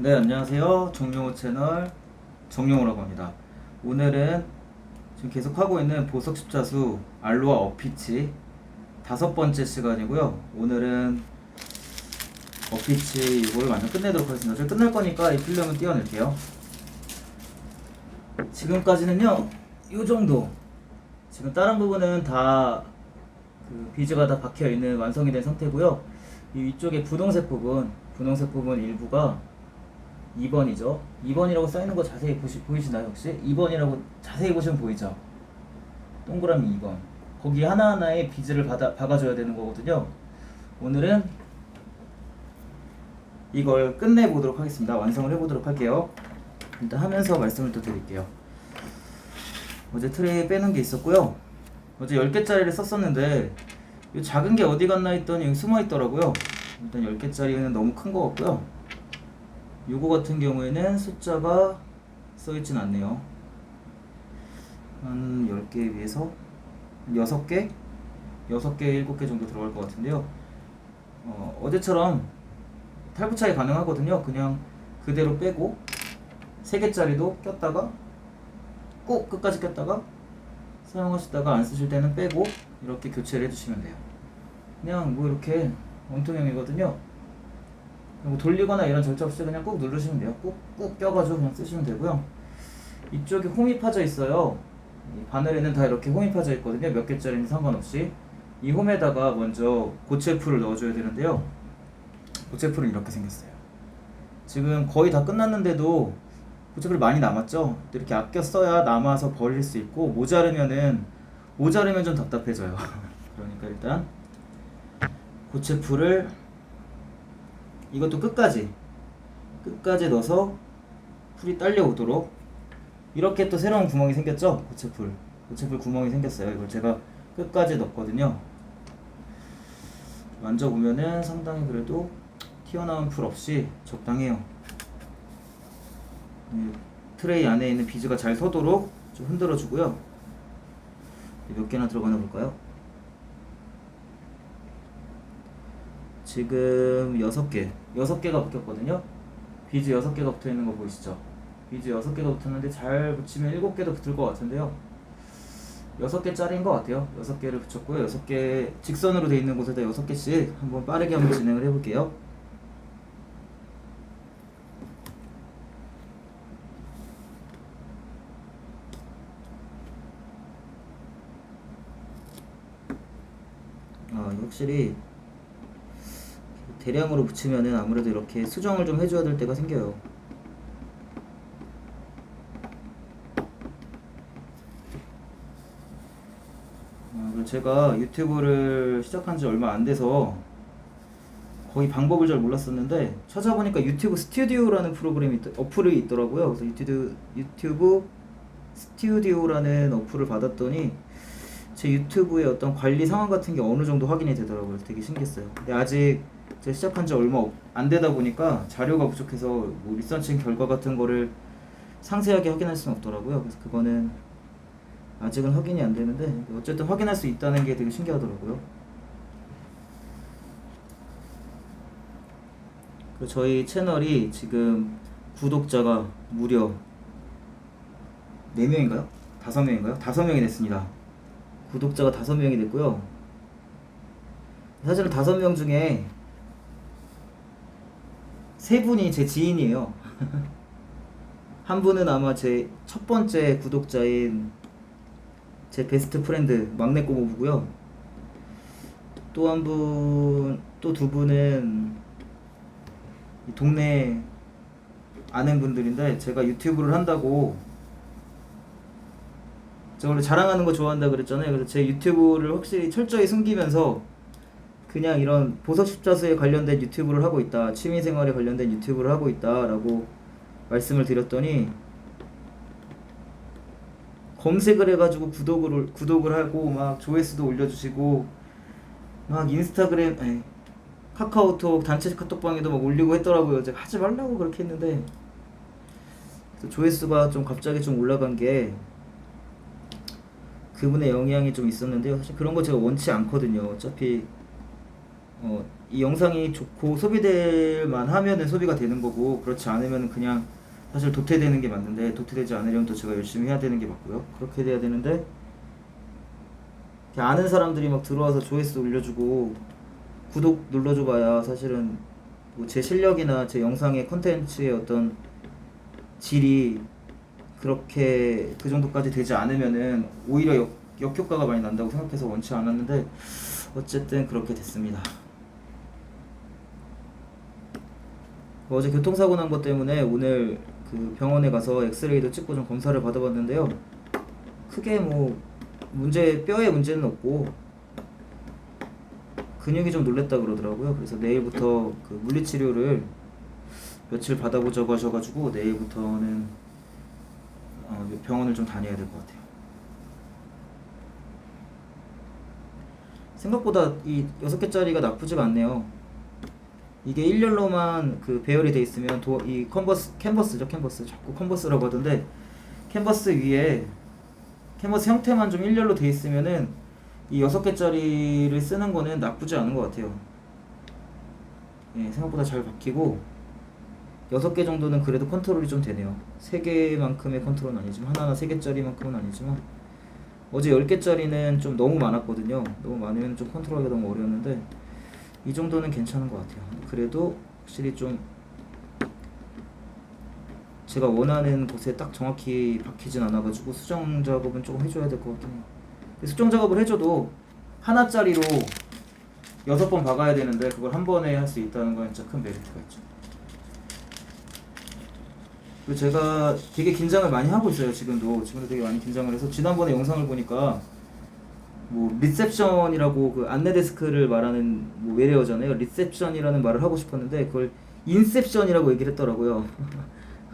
네, 안녕하세요. 정용호 채널 정용호라고 합니다. 오늘은 지금 계속 하고 있는 보석 십자수 알로하 어피치 5번째 시간이고요. 오늘은 어피치 이거를 완전 끝내도록 하겠습니다. 저 끝날 거니까 이 필름은 띄워낼게요. 지금까지는요, 이 정도. 지금 다른 부분은 다 비즈가 다 박혀 있는 완성이 된 상태고요. 이 위쪽에 분홍색 부분 일부가 2번이죠. 2번이라고 써있는 거 자세히 보이시나요 혹시? 2번이라고 자세히 보시면 보이죠? 동그라미 2번. 거기 하나하나에 비즈를 박아줘야 되는 거거든요. 오늘은 이걸 끝내보도록 하겠습니다. 완성을 해보도록 할게요. 일단 하면서 말씀을 또 드릴게요. 어제 트레이 빼는 게 있었고요. 어제 10개짜리를 썼었는데 이 작은 게 어디 갔나 했더니 여기 숨어 있더라고요. 일단 10개짜리는 너무 큰 거 같고요. 요거 같은 경우에는 숫자가 써있진 않네요. 한 10개에 비해서 6개? 6개, 7개 정도 들어갈 것 같은데요. 어제처럼 탈부착이 가능하거든요. 그냥 그대로 빼고 3개짜리도 꼈다가 꼭 끝까지 꼈다가 사용하시다가 안 쓰실 때는 빼고 이렇게 교체를 해주시면 돼요. 그냥 뭐 이렇게 원통형이거든요. 뭐 돌리거나 이런 절차 없이 그냥 꾹 누르시면 돼요. 꾹 껴가지고 그냥 쓰시면 되고요. 이쪽에 홈이 파져 있어요. 이 바늘에는 다 이렇게 홈이 파져 있거든요. 몇 개짜리는 상관없이. 이 홈에다가 먼저 고체풀을 넣어줘야 되는데요. 고체풀은 이렇게 생겼어요. 지금 거의 다 끝났는데도 고체풀이 많이 남았죠. 이렇게 아껴 써야 남아서 버릴 수 있고 모자르면 좀 답답해져요. 그러니까 일단 고체풀을 이것도 끝까지 넣어서 풀이 딸려오도록. 이렇게 또 새로운 구멍이 생겼죠. 고체풀 구멍이 생겼어요. 이걸 제가 끝까지 넣었거든요. 만져보면은 상당히 그래도 튀어나온 풀 없이 적당해요. 트레이 안에 있는 비즈가 잘 서도록 좀 흔들어 주고요. 몇 개나 들어가나 볼까요? 지금 6개가 붙었거든요. 비즈 6개가 붙어 있는 거 보이시죠? 비즈 6개가 붙었는데 잘 붙이면 7개도 붙을 것 같은데요. 6개짜리인 것 같아요. 6개를 붙였고요. 6개 직선으로 돼 있는 곳에다 6개씩 한번 빠르게 한번 진행을 해볼게요. 확실히 대량으로 붙이면은 아무래도 이렇게 수정을 좀 해줘야 될 때가 생겨요. 제가 유튜브를 시작한 지 얼마 안 돼서 거의 방법을 잘 몰랐었는데 찾아보니까 유튜브 스튜디오라는 어플이 있더라고요. 그래서 유튜브 스튜디오라는 어플을 받았더니 제 유튜브의 어떤 관리 상황 같은 게 어느 정도 확인이 되더라고요. 되게 신기했어요. 근데 아직 제가 시작한 지 얼마 안 되다 보니까 자료가 부족해서 뭐 리서치 결과 같은 거를 상세하게 확인할 수는 없더라고요. 그래서 그거는 아직은 확인이 안 되는데 어쨌든 확인할 수 있다는 게 되게 신기하더라고요. 그리고 저희 채널이 지금 구독자가 무려 4명인가요? 5명인가요? 5명이 됐습니다. 구독자가 5명이 됐고요. 사실은 5명 중에 3분이 제 지인이에요. 한 분은 아마 제 첫 번째 구독자인 제 베스트 프렌드 막내 꼬부부고요. 또 2분은 동네 아는 분들인데 제가 유튜브를 한다고 제가 원래 자랑하는 거 좋아한다 그랬잖아요. 그래서 제 유튜브를 확실히 철저히 숨기면서 그냥 이런 보석 십자수에 관련된 유튜브를 하고 있다, 취미생활에 관련된 유튜브를 하고 있다 라고 말씀을 드렸더니 검색을 해가지고 구독을 하고 막 조회수도 올려주시고 막 카카오톡 단체 카톡방에도 막 올리고 했더라고요. 제가 하지 말라고 그렇게 했는데 조회수가 좀 갑자기 좀 올라간 게 그분의 영향이 좀 있었는데요. 사실 그런 거 제가 원치 않거든요. 어차피 이 영상이 좋고 소비될 만하면은 소비가 되는 거고, 그렇지 않으면 그냥 사실 도태되는 게 맞는데, 도태되지 않으려면 또 제가 열심히 해야 되는 게 맞고요. 그렇게 돼야 되는데, 아는 사람들이 막 들어와서 조회수 올려주고 구독 눌러줘 봐야 사실은 뭐 제 실력이나 제 영상의 컨텐츠의 어떤 질이 그렇게 그 정도까지 되지 않으면은 오히려 역효과가 많이 난다고 생각해서 원치 않았는데, 어쨌든 그렇게 됐습니다. 어제 교통사고 난 것 때문에 오늘 그 병원에 가서 엑스레이도 찍고 좀 검사를 받아봤는데요. 크게 뭐 뼈에 문제는 없고 근육이 좀 놀랬다 그러더라고요. 그래서 내일부터 그 물리치료를 며칠 받아보자고 하셔가지고 내일부터는 병원을 좀 다녀야 될 것 같아요. 생각보다 이 6개짜리가 나쁘지가 않네요. 이게 1열로만 그 배열이 돼 있으면 이 캔버스죠. 자꾸 컨버스라고 하던데, 캔버스 위에 캔버스 형태만 좀 1열로 돼 있으면은 이 6개짜리를 쓰는 거는 나쁘지 않은 것 같아요. 예, 생각보다 잘 박히고 6개 정도는 그래도 컨트롤이 좀 되네요. 3개만큼의 컨트롤은 아니지만, 하나하나 3개짜리만큼은 아니지만, 어제 10개짜리는 좀 너무 많았거든요. 너무 많으면 좀 컨트롤하기가 너무 어려웠는데 이 정도는 괜찮은 것 같아요. 그래도 확실히 좀 제가 원하는 곳에 딱 정확히 박히진 않아가지고 수정 작업은 조금 해줘야 될 것 같긴 해요. 수정 작업을 해줘도 하나짜리로 6번 박아야 되는데 그걸 한 번에 할 수 있다는 건 진짜 큰 메리트가 있죠. 그리고 제가 되게 긴장을 많이 하고 있어요. 지금도 되게 많이 긴장을 해서, 지난번에 영상을 보니까 뭐 리셉션이라고 그 안내 데스크를 말하는 뭐 외래어잖아요. 리셉션이라는 말을 하고 싶었는데 그걸 인셉션이라고 얘기를 했더라고요.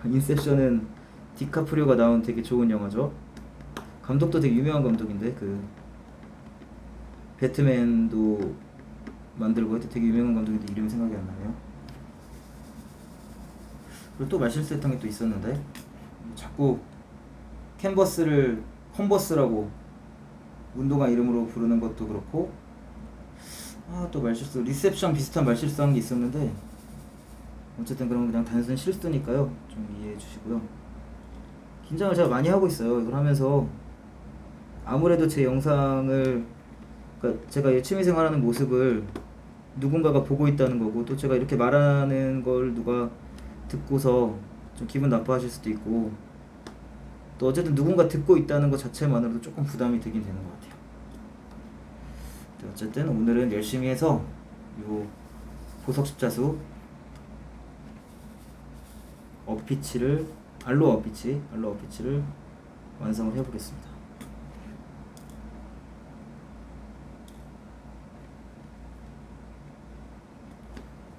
인셉션은 디카프리오가 나온 되게 좋은 영화죠. 감독도 되게 유명한 감독인데, 그 배트맨도 만들고 했던 되게 유명한 감독인데 이름이 생각이 안 나네요. 그리고 또 말실수했던 게 또 있었는데, 자꾸 캔버스를 컨버스라고 운동화 이름으로 부르는 것도 그렇고, 또 말실수, 리셉션 비슷한 말실수한 게 있었는데, 어쨌든 그런 그냥 단순 실수니까요. 좀 이해해 주시고요. 긴장을 제가 많이 하고 있어요. 이걸 하면서 아무래도 제 영상을, 그러니까 제가 취미생활하는 모습을 누군가가 보고 있다는 거고, 또 제가 이렇게 말하는 걸 누가 듣고서 좀 기분 나빠하실 수도 있고, 또 어쨌든 누군가 듣고 있다는 것 자체만으로도 조금 부담이 되긴 되는 것 같아요. 어쨌든 오늘은 열심히 해서 요 보석 십자수 알로어 어피치를 완성을 해보겠습니다.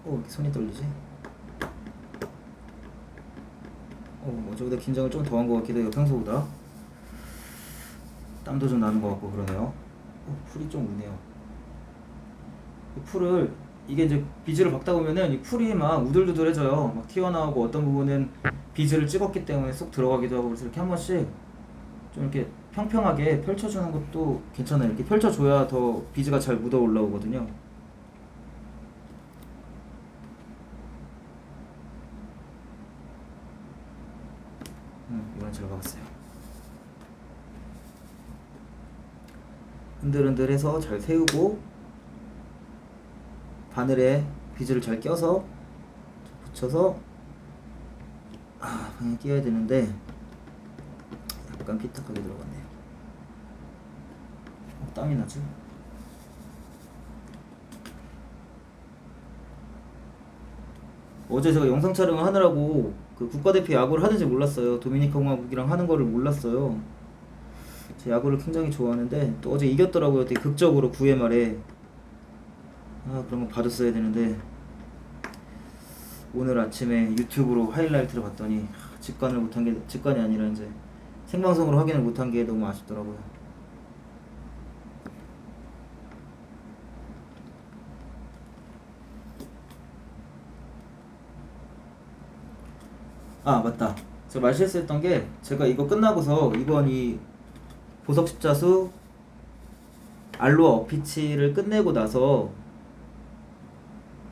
왜 이렇게 손이 떨리지? 어제보다 긴장을 좀 더 한 것 같기도 해요. 평소보다 땀도 좀 나는 것 같고 그러네요. 풀이 좀 우네요. 풀을, 이게 이제 비즈를 박다 보면은 이 풀이 막 우들두들해져요. 막 튀어나오고, 어떤 부분은 비즈를 찍었기 때문에 쏙 들어가기도 하고, 그래서 이렇게 한 번씩 좀 이렇게 평평하게 펼쳐주는 것도 괜찮아요. 이렇게 펼쳐줘야 더 비즈가 잘 묻어 올라오거든요. 이건 잘 박았어요. 흔들흔들해서 잘 세우고 바늘에 비즈를 잘 껴서 붙여서 방향 띄어야 되는데 약간 삐딱하게 들어갔네요. 땀이 나지? 어제 제가 영상 촬영을 하느라고 그 국가대표 야구를 하는지 몰랐어요. 도미니카 공화국이랑 하는 거를 몰랐어요. 제 야구를 굉장히 좋아하는데 또 어제 이겼더라고요. 되게 극적으로 9회 말에. 그런 거 봐줬어야 되는데 오늘 아침에 유튜브로 하이라이트를 봤더니 직관이 아니라 이제 생방송으로 확인을 못한 게 너무 아쉽더라고요. 맞다. 제가 말실수했던 게, 제가 이거 끝나고서 이번 이 보석 십자수 알로어 어피치를 끝내고 나서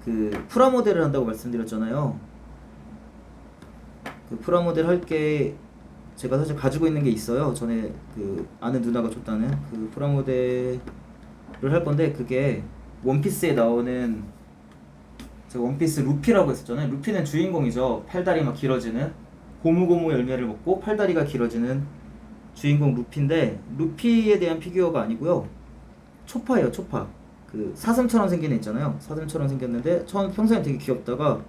그 프라모델을 한다고 말씀드렸잖아요. 그 프라모델 할 게 제가 사실 가지고 있는 게 있어요. 전에 그 아는 누나가 줬다는 그 프라모델을 할 건데, 그게 원피스에 나오는, 제가 원피스 루피라고 했었잖아요. 루피는 주인공이죠. 팔다리 막 길어지는, 고무고무 열매를 먹고 팔다리가 길어지는 주인공 루피인데, 루피에 대한 피규어가 아니고요. 초파예요, 초파. 그 사슴처럼 생긴 애 있잖아요. 사슴처럼 생겼는데 평소엔 되게 귀엽다가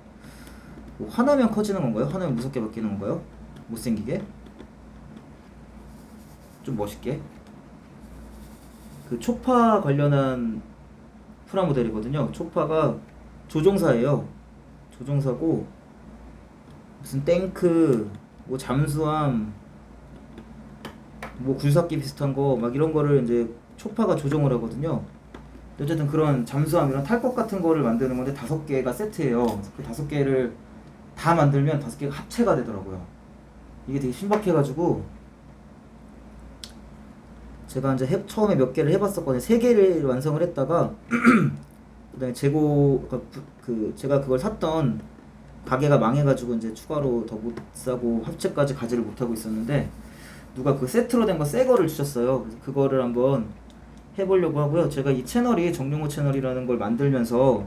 뭐 화나면 커지는 건가요? 화나면 무섭게 바뀌는 건가요? 못생기게? 좀 멋있게? 그 초파 관련한 프라모델이거든요. 초파가 조종사예요. 조종사고 무슨 탱크, 뭐 잠수함, 뭐 굴삭기 비슷한 거 막 이런 거를 이제 초파가 조종을 하거든요. 어쨌든 그런 잠수함 이런 탈 것 같은 거를 만드는 건데 5개가 세트예요. 그 5개를 다 만들면 5개가 합체가 되더라고요. 이게 되게 신박해가지고 제가 이제 처음에 몇 개를 해봤었거든요. 3개를 완성을 했다가 그다음에 재고 제가 그걸 샀던 가게가 망해가지고 이제 추가로 더 못 사고 합체까지 가지를 못하고 있었는데, 누가 그 세트로 된 거 새 거를 주셨어요. 그래서 그거를 한번 해보려고 하고요. 제가 이 채널이 정용호 채널이라는 걸 만들면서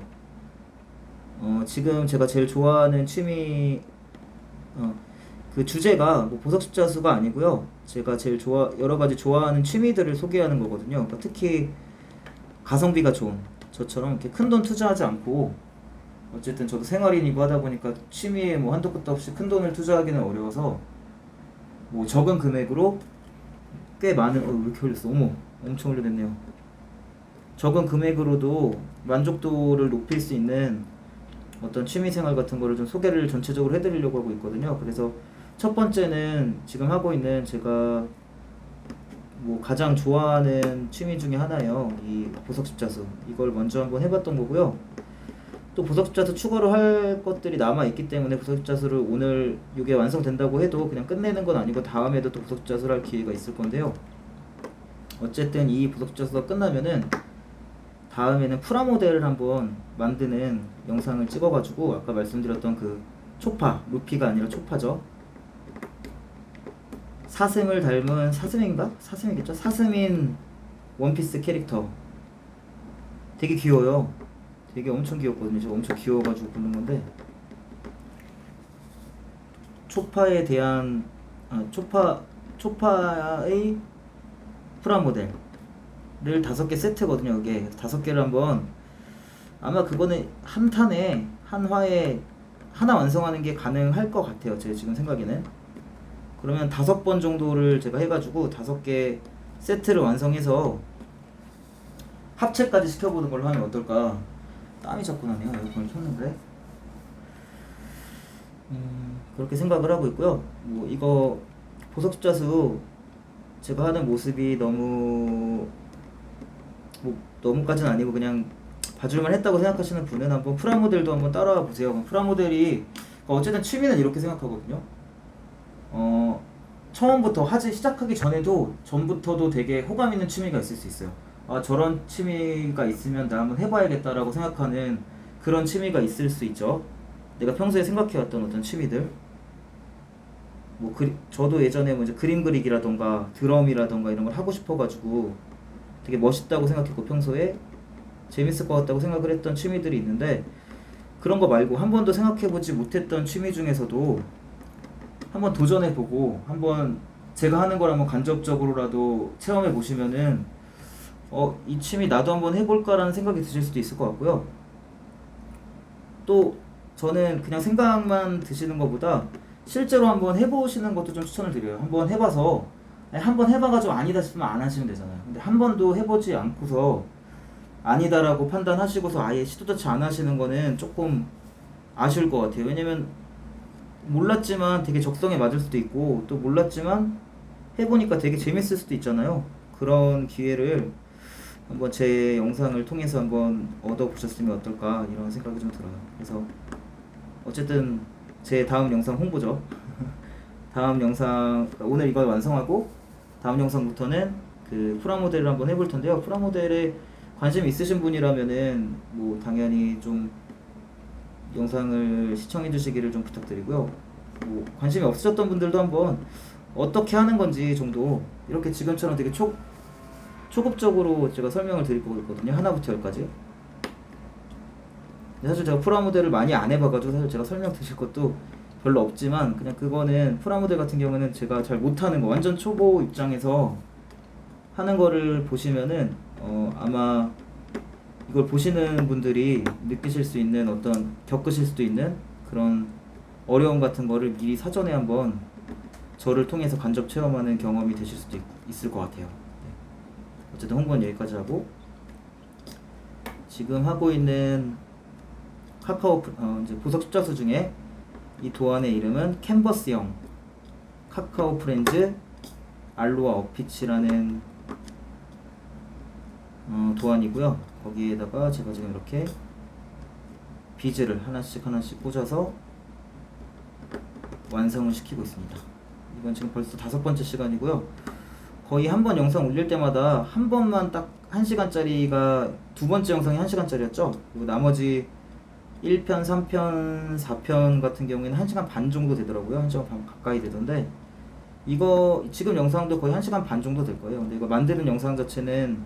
지금 제가 제일 좋아하는 취미, 그 주제가 뭐 보석 십자수가 아니고요. 제가 제일 여러 가지 좋아하는 취미들을 소개하는 거거든요. 그러니까 특히 가성비가 좋은 저처럼 이렇게 큰 돈 투자하지 않고, 어쨌든 저도 생활인이고 하다 보니까 취미에 뭐 한도 끝도 없이 큰 돈을 투자하기는 어려워서 뭐 적은 금액으로 꽤 많은, 왜 이렇게 올렸어? 어머, 엄청 올려냈네요. 적은 금액으로도 만족도를 높일 수 있는 어떤 취미생활 같은 거를 좀 소개를 전체적으로 해드리려고 하고 있거든요. 그래서 첫 번째는 지금 하고 있는, 제가 뭐 가장 좋아하는 취미 중에 하나예요. 이 보석 십자수. 이걸 먼저 한번 해봤던 거고요. 또 보석 십자수 추가로 할 것들이 남아 있기 때문에 보석 십자수를 오늘 이게 완성된다고 해도 그냥 끝내는 건 아니고 다음에도 또 보석 십자수를 할 기회가 있을 건데요. 어쨌든 이 보석 십자수가 끝나면은 다음에는 프라모델을 한번 만드는 영상을 찍어가지고, 아까 말씀드렸던 그 초파, 루피가 아니라 초파죠. 사슴을 닮은, 사슴인가? 사슴이겠죠? 사슴인 원피스 캐릭터. 되게 귀여워요. 되게 엄청 귀엽거든요. 제가 엄청 귀여워가지고 고른 건데, 초파에 대한 초파의 프라모델을 5개 세트거든요. 이게 5개를 한번, 아마 그거는 한 탄에 한 화에 하나 완성하는 게 가능할 것 같아요. 제 지금 생각에는. 그러면 5번 정도를 제가 해가지고 5개 세트를 완성해서 합체까지 시켜보는 걸로 하면 어떨까. 땀이 자꾸 나네요. 에어컨을 켰는데. 그렇게 생각을 하고 있고요. 뭐 이거 보석 십자수 제가 하는 모습이 너무까지는 아니고 그냥 봐줄만 했다고 생각하시는 분은 한번 프라모델도 한번 따라와 보세요. 프라모델이 어쨌든 취미는 이렇게 생각하거든요. 처음부터 시작하기 전부터도 되게 호감 있는 취미가 있을 수 있어요. 아, 저런 취미가 있으면 나 한번 해봐야겠다라고 생각하는 그런 취미가 있을 수 있죠. 내가 평소에 생각해왔던 어떤 취미들. 저도 예전에 뭐 이제 그림 그리기라던가 드럼이라던가 이런 걸 하고 싶어가지고 되게 멋있다고 생각했고 평소에 재밌을 것 같다고 생각을 했던 취미들이 있는데, 그런 거 말고 한 번도 생각해보지 못했던 취미 중에서도 한번 도전해보고 한번 제가 하는 걸 한번 간접적으로라도 체험해 보시면은 이 취미 나도 한번 해볼까라는 생각이 드실 수도 있을 것 같고요. 또 저는 그냥 생각만 드시는 것보다 실제로 한번 해보시는 것도 좀 추천을 드려요. 한번 해봐서 한번 해봐가지고 아니다 싶으면 안 하시면 되잖아요. 근데 한 번도 해보지 않고서 아니다라고 판단하시고서 아예 시도조차 안 하시는 거는 조금 아쉬울 것 같아요. 왜냐면 몰랐지만 되게 적성에 맞을 수도 있고, 또 몰랐지만 해보니까 되게 재밌을 수도 있잖아요. 그런 기회를 한번 제 영상을 통해서 한번 얻어보셨으면 어떨까 이런 생각이 좀 들어요. 그래서 어쨌든 제 다음 영상 홍보죠. 다음 영상, 오늘 이걸 완성하고 다음 영상부터는 그 프라모델을 한번 해볼 텐데요. 프라모델에 관심 있으신 분이라면은 뭐 당연히 좀 영상을 시청해 주시기를 좀 부탁드리고요. 뭐 관심이 없으셨던 분들도 한번 어떻게 하는 건지 정도 이렇게 지금처럼 되게 초급적으로 제가 설명을 드릴 거거든요. 하나부터 열까지. 사실 제가 프라모델을 많이 안 해봐가지고 사실 제가 설명 드릴 것도 별로 없지만, 그냥 그거는 프라모델 같은 경우는 제가 잘 못하는 거, 완전 초보 입장에서 하는 거를 보시면은 아마 이걸 보시는 분들이 느끼실 수 있는, 어떤 겪으실 수도 있는 그런 어려움 같은 거를 미리 사전에 한번 저를 통해서 간접 체험하는 경험이 되실 수도 있을 것 같아요. 네. 어쨌든 홍보는 여기까지 하고, 지금 하고 있는 카카오 이제 보석 십자수 중에 이 도안의 이름은 캔버스형 카카오 프렌즈 알로아 어피치라는 도안이고요. 거기에다가 제가 지금 이렇게 비즈를 하나씩 꽂아서 완성을 시키고 있습니다. 이건 지금 벌써 5번째 시간이고요. 거의 한 번 영상 올릴 때마다 한 번만 딱 1시간짜리가, 두 번째 영상이 1시간짜리였죠. 그리고 나머지 1편, 3편, 4편 같은 경우에는 1시간 반 정도 되더라고요. 1시간 반 가까이 되던데, 이거 지금 영상도 거의 1시간 반 정도 될 거예요. 근데 이거 만드는 영상 자체는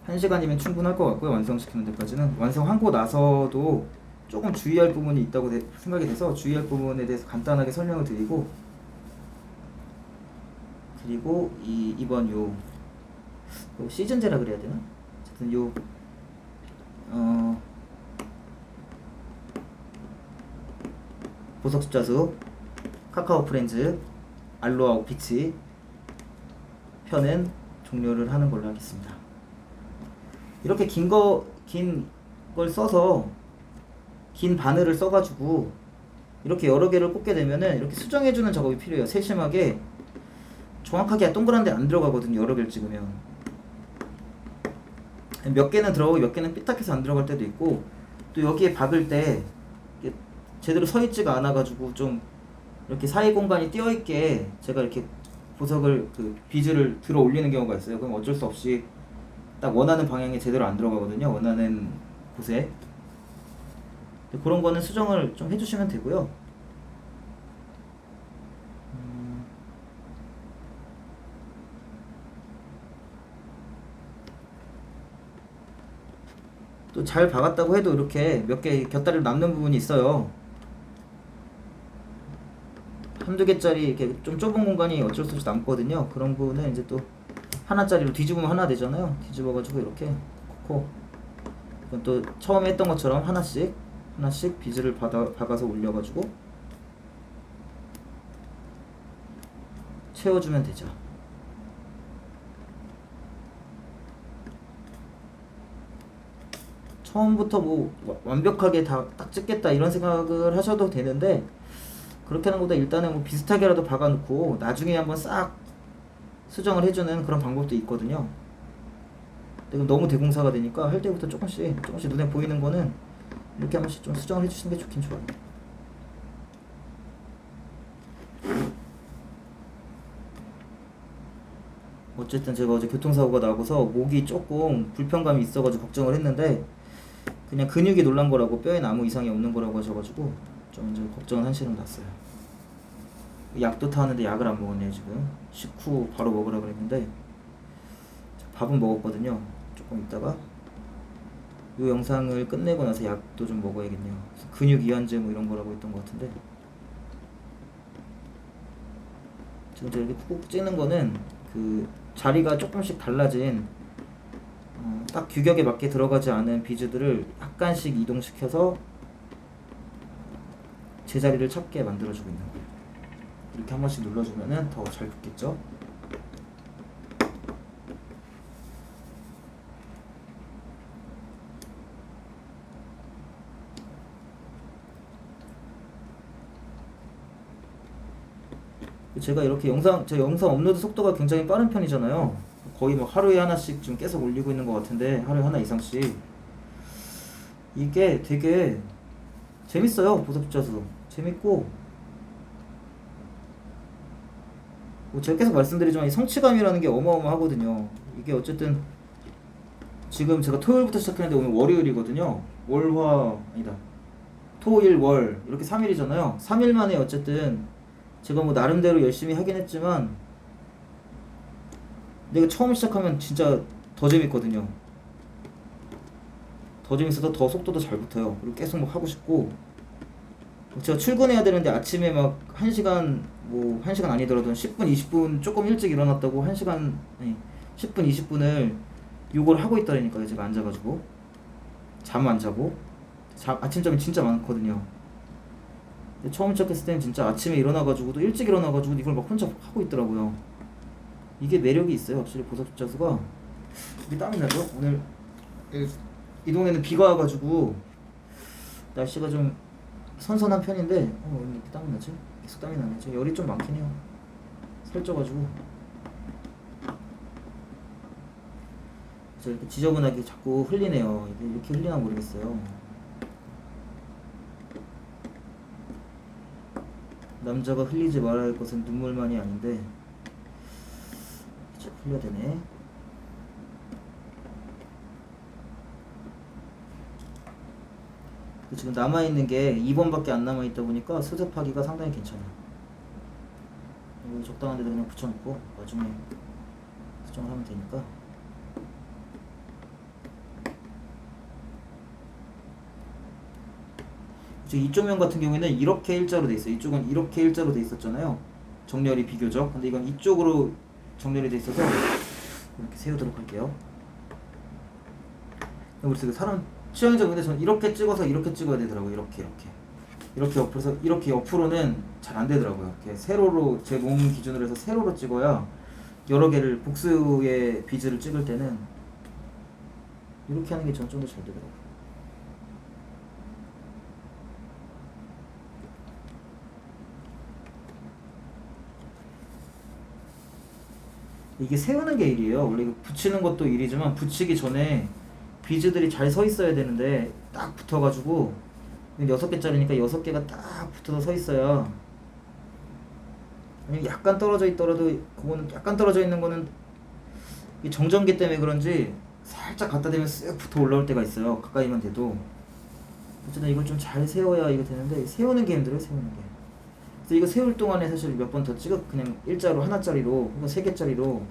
1시간이면 충분할 것 같고요. 완성시키는 데까지는. 완성하고 나서도 조금 주의할 부분이 있다고 생각이 돼서 주의할 부분에 대해서 간단하게 설명을 드리고, 그리고 이번 요 시즌제라 그래야 되나? 어쨌든 요 보석 십자수 카카오 프렌즈 알로아 오피치 편은 종료를 하는 걸로 하겠습니다. 이렇게 긴 걸 써서, 긴 바늘을 써가지고 이렇게 여러 개를 꽂게 되면은 이렇게 수정해주는 작업이 필요해요. 세심하게, 정확하게 동그란데 안 들어가거든요. 여러 개를 찍으면 몇 개는 들어가고 몇 개는 삐딱해서 안 들어갈 때도 있고, 또 여기에 박을 때 제대로 서 있지가 않아가지고 좀 이렇게 사이 공간이 띄어있게 제가 이렇게 보석을 비즈를 들어 올리는 경우가 있어요. 그럼 어쩔 수 없이 딱 원하는 방향에 제대로 안 들어가거든요. 원하는 곳에. 그런 거는 수정을 좀 해주시면 되고요. 또 잘 박았다고 해도 이렇게 몇 개 곁다리로 남는 부분이 있어요. 한두 개짜리 이렇게 좀 좁은 공간이 어쩔 수 없이 남거든요. 그런 부분은 이제 또 하나짜리로 뒤집으면 하나 되잖아요. 뒤집어가지고 이렇게 넣고, 이건 또 처음에 했던 것처럼 하나씩 비즈를 박아서 올려가지고 채워주면 되죠. 처음부터 뭐 완벽하게 다 딱 찍겠다 이런 생각을 하셔도 되는데, 그렇게 하는 것보다 일단은 뭐 비슷하게라도 박아놓고 나중에 한번 싹 수정을 해주는 그런 방법도 있거든요. 근데 너무 대공사가 되니까 할 때부터 조금씩 눈에 보이는 거는 이렇게 한 번씩 좀 수정을 해주시는 게 좋긴 좋아요. 어쨌든 제가 어제 교통사고가 나고서 목이 조금 불편감이 있어가지고 걱정을 했는데, 그냥 근육이 놀란 거라고, 뼈에는 아무 이상이 없는 거라고 하셔가지고 좀 이제 걱정은 한시름 났어요. 약도 타는데 약을 안 먹었네요. 지금 식후 바로 먹으라 그랬는데 밥은 먹었거든요. 조금 있다가 이 영상을 끝내고 나서 약도 좀 먹어야겠네요. 근육 이완제 뭐 이런 거라고 했던 것 같은데, 지금 제가 이렇게 쿡쿡 찌는 거는 그 자리가 조금씩 달라진, 딱 규격에 맞게 들어가지 않은 비즈들을 약간씩 이동시켜서 제자리를 찾게 만들어주고 있는 거예요. 이렇게 한 번씩 눌러주면은 더 잘 붙겠죠? 제가 이렇게 제 영상 업로드 속도가 굉장히 빠른 편이잖아요. 거의 뭐 하루에 하나씩 좀 계속 올리고 있는 것 같은데, 하루에 하나 이상씩. 이게 되게 재밌어요. 보석 십자수 재밌고, 뭐 제가 계속 말씀드리지만 이 성취감이라는 게 어마어마하거든요. 이게 어쨌든 지금 제가 토요일부터 시작했는데 오늘 월요일이거든요. 아니다. 토, 일, 월 이렇게 3일이잖아요. 3일 만에 어쨌든 제가 뭐 나름대로 열심히 하긴 했지만 내가 처음 시작하면 진짜 더 재밌거든요. 더 재밌어서 더 속도도 잘 붙어요. 그리고 계속 막 하고 싶고 제가 출근해야 되는데 아침에 막 1시간 뭐 1시간 아니더라도 10분 20분 조금 일찍 일어났다고 1시간 아니 10분 20분을 요걸 하고 있다니까요. 제가 앉아가지고 잠 안 자고 아침잠이 진짜 많거든요. 근데 처음 시작했을 때는 진짜 아침에 일어나가지고도 일찍 일어나가지고 이걸 막 혼자 하고 있더라고요. 이게 매력이 있어요. 확실히 보석자수가. 우리 땀이 나죠? 오늘 이 동네는 비가 와가지고 날씨가 좀 선선한 편인데 왜 이렇게 땀이 나지? 계속 땀이 나네. 저 열이 좀 많긴 해요. 살쪄가지고 저 이렇게 지저분하게 자꾸 흘리네요. 이렇게 흘리나 모르겠어요. 남자가 흘리지 말아야 할 것은 눈물만이 아닌데 자꾸 흘려대네. 지금 남아있는 게 2번밖에 안 남아있다 보니까 수습하기가 상당히 괜찮아요. 이거 적당한 데다 그냥 붙여놓고 나중에 수정을 하면 되니까. 이쪽 면 같은 경우에는 이렇게 일자로 돼 있어요. 이쪽은 이렇게 일자로 돼 있었잖아요. 정렬이 비교적. 근데 이건 이쪽으로 정렬이 돼 있어서 이렇게 세우도록 할게요. 그래서 사람 취향적인데 저는 이렇게 찍어서 이렇게 찍어야 되더라고요. 이렇게 옆으로서 이렇게 옆으로는 잘 안 되더라고요. 이렇게 세로로 제 몸 기준으로 해서 세로로 찍어야 여러 개를 복수의 비즈를 찍을 때는 이렇게 하는 게 저는 좀 더 잘 되더라고요. 이게 세우는 게 일이에요. 원래 이거 붙이는 것도 일이지만 붙이기 전에 비즈들이 잘 서 있어야 되는데 딱 붙어가지고 6개짜리니까 6개가 딱 붙어서 서 있어야. 아니면 약간 떨어져 있더라도 그거는 약간 떨어져 있는 거는 이 정전기 때문에 그런지 살짝 갖다 대면 쓱 붙어 올라올 때가 있어요. 가까이만 돼도. 어쨌든 이걸 좀 잘 세워야 이거 되는데 세우는 게 힘들어요. 세우는 게. 그래서 이거 세울 동안에 사실 몇 번 더 찍어 그냥 일자로 하나짜리로 그러니까 3개짜리로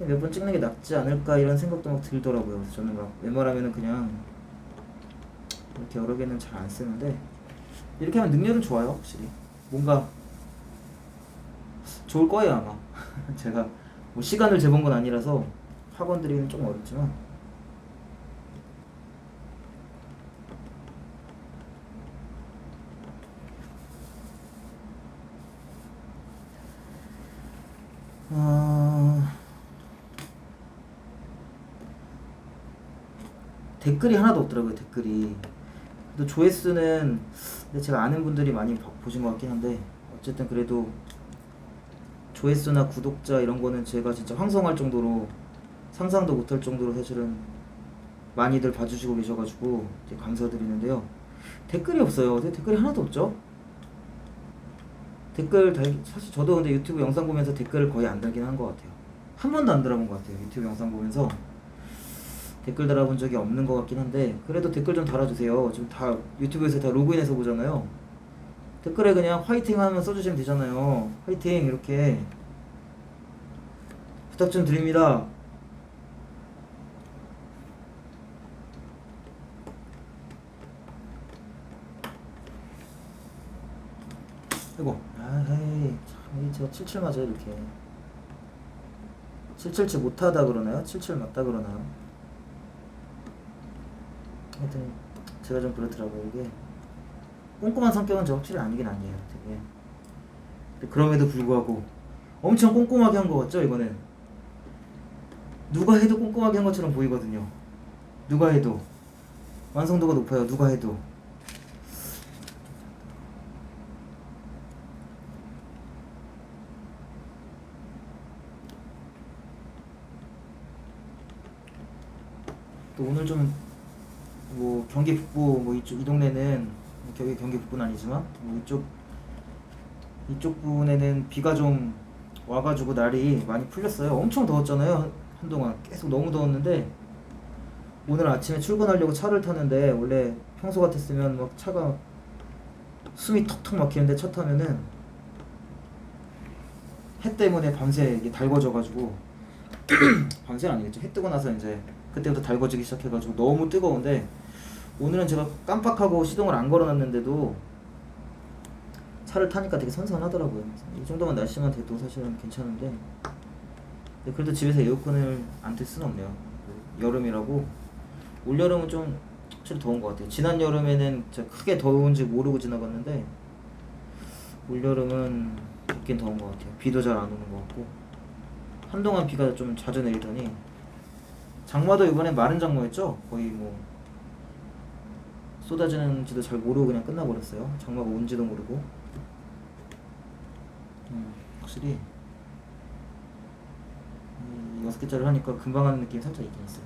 몇 번 찍는 게 낫지 않을까 이런 생각도 막 들더라고요. 그래서 저는 막 웬만하면은 그냥 이렇게 여러 개는 잘 안 쓰는데 이렇게 하면 능률은 좋아요. 확실히 뭔가 좋을 거예요 아마. 제가 뭐 시간을 재본 건 아니라서 학원들이는 좀 어렵지만 댓글이 하나도 없더라고요. 댓글이. 또 조회수는 제가 아는 분들이 많이 보신 것 같긴 한데 어쨌든 그래도 조회수나 구독자 이런 거는 제가 진짜 황송할 정도로 상상도 못할 정도로 사실은 많이들 봐주시고 계셔가지고 되게 감사드리는데요. 댓글이 없어요. 댓글이 하나도 없죠. 댓글 달기 사실 저도 근데 유튜브 영상 보면서 댓글을 거의 안 달긴 한 것 같아요. 한 번도 안 달아본 것 같아요. 유튜브 영상 보면서 댓글 달아본 적이 없는 것 같긴 한데 그래도 댓글 좀 달아주세요. 지금 다 유튜브에서 다 로그인해서 보잖아요. 댓글에 그냥 화이팅 하면 써주시면 되잖아요. 화이팅 이렇게 부탁 좀 드립니다. 이거 아이 참 제가 77 맞아요. 이렇게 777 못하다 그러나요? 77 맞다 그러나요? 하여튼 제가 좀 그렇더라고요. 이게 꼼꼼한 성격은 저 확실히 아니긴 아니에요. 되게. 근데 그럼에도 불구하고 엄청 꼼꼼하게 한 거 같죠? 이거는 누가 해도 꼼꼼하게 한 것처럼 보이거든요. 누가 해도 완성도가 높아요. 누가 해도. 또 오늘 좀 뭐 경기 북부 뭐 이쪽 이 동네는 경기 북부는 아니지만 뭐 이쪽 부분에는 비가 좀 와가지고 날이 많이 풀렸어요. 엄청 더웠잖아요. 한동안 계속 너무 더웠는데 오늘 아침에 출근하려고 차를 탔는데 원래 평소 같았으면 막 차가 숨이 턱턱 막히는데 차 타면은 해 때문에 밤새 이게 달궈져가지고 밤새는 아니겠죠. 해 뜨고 나서 이제 그때부터 달궈지기 시작해가지고 너무 뜨거운데 오늘은 제가 깜빡하고 시동을 안 걸어놨는데도 차를 타니까 되게 선선하더라고요. 이 정도만 날씨만 돼도 사실은 괜찮은데 그래도 집에서 에어컨을 안 틀 수는 없네요. 여름이라고 올여름은 좀 확실히 더운 것 같아요. 지난 여름에는 진짜 크게 더운지 모르고 지나갔는데 올여름은 덥긴 더운 것 같아요. 비도 잘 안 오는 것 같고 한동안 비가 좀 자주 내리더니 장마도 이번에 마른 장마였죠. 거의 뭐 쏟아지는지도 잘 모르고 그냥 끝나버렸어요. 장마가 온지도 모르고. 확실히 이 6개짜리를 하니까 금방 하는 느낌이 살짝 있긴 있어요.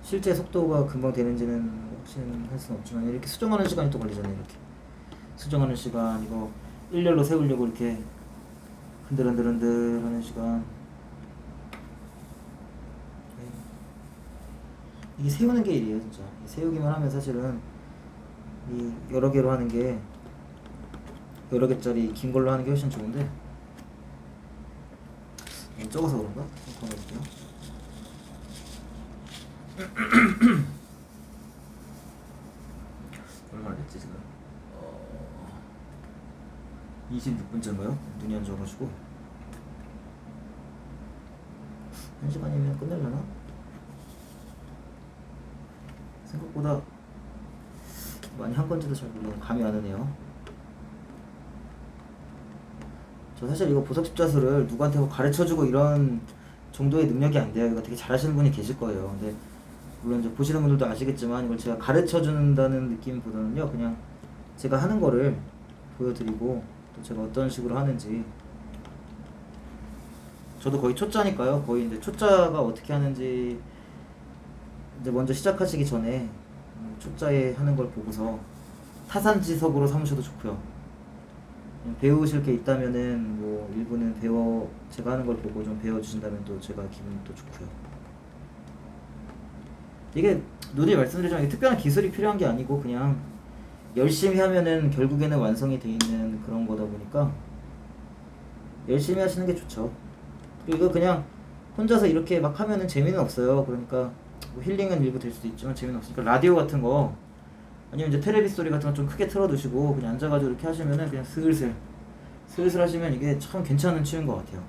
실제 속도가 금방 되는지는 확신할 수는 없지만 이렇게 수정하는 시간이 또 걸리잖아요. 이렇게 수정하는 시간, 이거 일렬로 세우려고 이렇게 흔들흔들 하는 시간. 이게 세우는 게 일이에요. 진짜 세우기만 하면 사실은 이 여러 개로 하는 게, 여러 개짜리 긴 걸로 하는 게 훨씬 좋은데 적어서 그런가? 좀 걸어볼게요. 얼마나 됐지 지금? 26분째인가요? 눈이 안 좋아가지고 1시간이면 끝내려나? 생각보다 많이 한 건지도 잘 모르겠네. 감이 안 오네요. 저 사실 이거 보석 십자수를 누구한테 뭐 가르쳐주고 이런 정도의 능력이 안 돼요. 이거 되게 잘하시는 분이 계실 거예요. 근데 물론 이제 보시는 분들도 아시겠지만 이걸 제가 가르쳐준다는 느낌보다는요, 그냥 제가 하는 거를 보여드리고 또 제가 어떤 식으로 하는지. 저도 거의 초짜니까요. 거의 이제 초짜가 어떻게 하는지 이제 먼저 시작하시기 전에 초짜에 하는 걸 보고서 타산지석으로 삼으셔도 좋고요. 배우실 게 있다면은 뭐 일부는 제가 하는 걸 보고 좀 배워주신다면 또 제가 기분이 또 좋고요. 이게 누누이 말씀드리지만 특별한 기술이 필요한 게 아니고 그냥 열심히 하면은 결국에는 완성이 돼 있는 그런 거다 보니까 열심히 하시는 게 좋죠. 그리고 이거 그냥 혼자서 이렇게 막 하면은 재미는 없어요. 그러니까 뭐 힐링은 일부 될 수도 있지만 재미는 없으니까 라디오 같은 거 아니면 이제 테레비 소리 같은 거 좀 크게 틀어두시고 그냥 앉아가지고 이렇게 하시면은 그냥 슬슬 하시면 이게 참 괜찮은 취미인 것 같아요.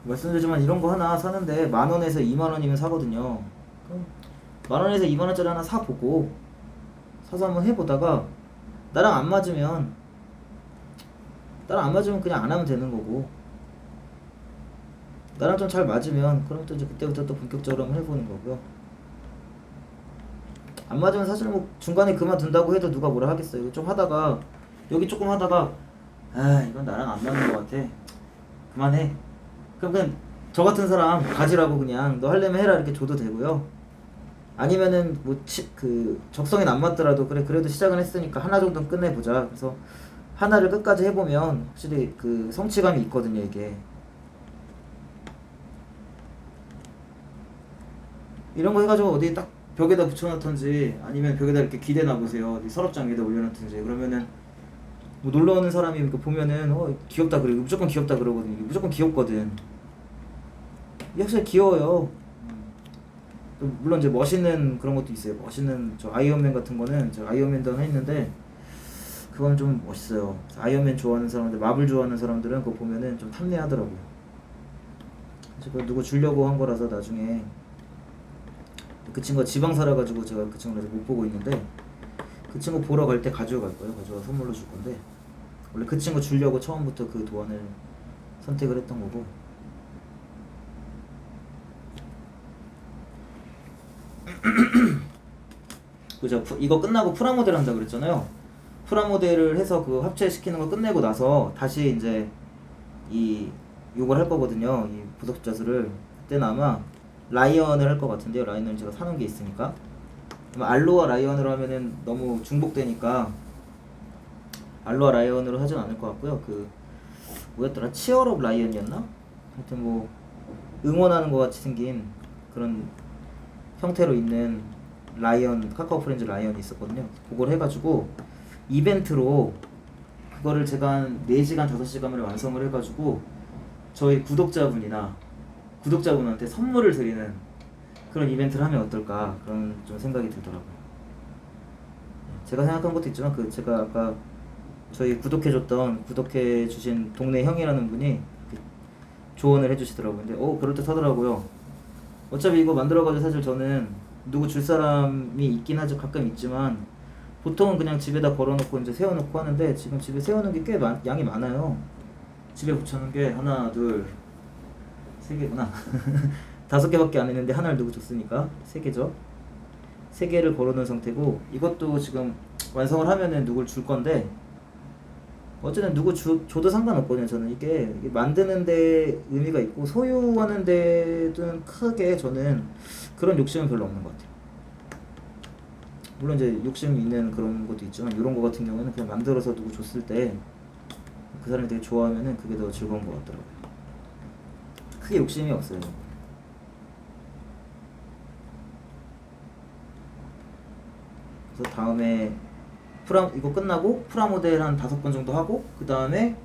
말씀드리지만 이런 거 하나 사는데 10,000원에서 20,000원이면 사거든요. 그럼 10,000원에서 20,000원짜리 하나 사보고 사서 한번 해보다가 나랑 안 맞으면 그냥 안 하면 되는 거고, 나랑 좀 잘 맞으면 그럼 또 이제 그때부터 또 본격적으로 한번 해보는 거고요. 안 맞으면 사실 뭐 중간에 그만둔다고 해도 누가 뭐라 하겠어요. 좀 하다가 여기 조금 하다가 이건 나랑 안 맞는 것 같아, 그만해. 그럼 그냥 저 같은 사람 가지라고 그냥 너 하려면 해라 이렇게 줘도 되고요. 아니면은 뭐 적성에 안 맞더라도 그래 그래도 시작은 했으니까 하나 정도는 끝내보자. 그래서 하나를 끝까지 해보면 확실히 그 성취감이 있거든요. 이게 이런 거 해가지고 어디 딱 벽에다 붙여놨던지 아니면 벽에다 이렇게 기대나 보세요. 어디 서랍장 위에다 올려놨든지. 그러면은 뭐 놀러 오는 사람이 이거 보면은 귀엽다 그래. 무조건 귀엽다 그러거든요. 무조건 귀엽거든. 이게 확실히 귀여워요. 물론 이제 멋있는 그런 것도 있어요. 멋있는 저 아이언맨 같은 거는 제가 아이언맨도 하나 했는데 그건 좀 멋있어요. 아이언맨 좋아하는 사람들, 마블 좋아하는 사람들은 그거 보면은 좀 탐내하더라고요. 그래서 그거 누구 주려고 한 거라서 나중에 그 친구가 지방 살아가지고 제가 그 친구를 못 보고 있는데 그 친구 보러 갈 때 가져갈 거예요. 가져가 선물로 줄 건데 원래 그 친구 주려고 처음부터 그 도안을 선택을 했던 거고. 그죠? 이거 끝나고 프라모델 한다 그랬잖아요. 프라모델을 해서 그 합체시키는 거 끝내고 나서 다시 이제 요걸 할 거거든요. 이 부속자수를. 그때는 아마 라이언을 할 것 같은데요. 라이언을 제가 사놓은 게 있으니까. 알로하 라이언으로 하면은 너무 중복되니까 알로하 라이언으로 하진 않을 것 같고요. 뭐였더라? 치어럽 라이언이었나? 하여튼 뭐 응원하는 것 같이 생긴 그런 형태로 있는 라이언, 카카오 프렌즈 라이언이 있었거든요. 그걸 해가지고 이벤트로 그거를 제가 한 4시간 5시간 만에 완성을 해가지고 저희 구독자분한테 선물을 드리는 그런 이벤트를 하면 어떨까, 그런 좀 생각이 들더라고요. 제가 생각한 것도 있지만 그 제가 아까 저희 구독해주신 동네 형이라는 분이 조언을 해주시더라고요. 근데 그럴듯하더라고요. 어차피 이거 만들어가지고 사실 저는 누구 줄 사람이 있긴 하죠. 가끔 있지만 보통은 그냥 집에다 걸어놓고 이제 세워놓고 하는데, 지금 집에 세워놓은 게 꽤 양이 많아요. 집에 붙여놓은 게 하나, 둘, 세 개구나. 5개밖에 안 했는데 하나를 누구 줬으니까 3개죠. 3개를 걸어놓은 상태고, 이것도 지금 완성을 하면은 누굴 줄 건데, 어쨌든 누구 줘도 상관없거든요. 저는 이게 만드는 데 의미가 있고 소유하는 데는 크게 저는 그런 욕심은 별로 없는 것 같아요. 물론 이제 욕심 있는 그런 것도 있지만, 이런 거 같은 경우는 그냥 만들어서 누구 줬을 때 그 사람이 되게 좋아하면은 그게 더 즐거운 것 같더라고요. 크게 욕심이 없어요. 그래서 다음에 이거 끝나고 프라모델 한 5번 정도 하고, 그 다음에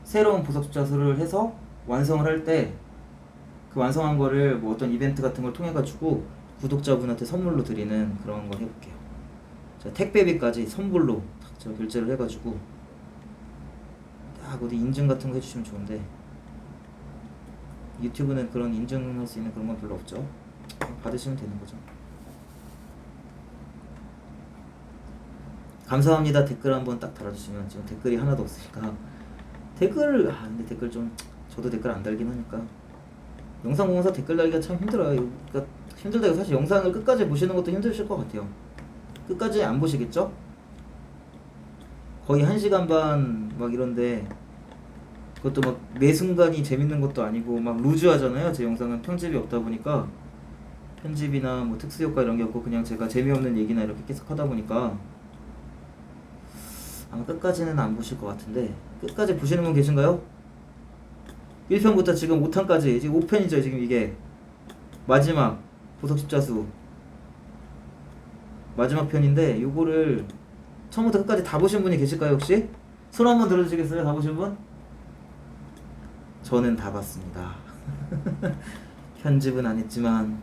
새로운 보석 숫자수를 해서 완성을 할 때 그 완성한 거를 뭐 어떤 이벤트 같은 걸 통해 가지고 구독자분한테 선물로 드리는 그런 걸 해볼게요. 자, 택배비까지 선불로 딱 제가 결제를 해가지고 딱 어디 인증 같은 거 해주시면 좋은데, 유튜브는 그런 인증할 수 있는 그런 건 별로 없죠. 받으시면 되는 거죠. 감사합니다 댓글 한번 딱 달아주시면, 지금 댓글이 하나도 없으니까 근데 댓글 좀, 저도 댓글 안 달긴 하니까 영상 보면서 댓글 달기가 참 힘들어요. 그러니까 힘들다고 사실 영상을 끝까지 보시는 것도 힘드실 것 같아요. 끝까지 안 보시겠죠? 거의 1시간 반 막 이런데, 그것도 막 매 순간이 재밌는 것도 아니고 막 루즈하잖아요. 제 영상은 편집이 없다 보니까, 편집이나 뭐 특수효과 이런 게 없고 그냥 제가 재미없는 얘기나 이렇게 계속 하다 보니까 아마 끝까지는 안 보실 것 같은데, 끝까지 보시는 분 계신가요? 1편부터 지금 5탄까지 지금 5편이죠. 지금 이게 마지막 보석 십자수 마지막 편인데, 요거를 처음부터 끝까지 다 보신 분이 계실까요? 혹시? 손 한번 들어주시겠어요? 다 보신 분? 저는 다 봤습니다. 편집은 안 했지만,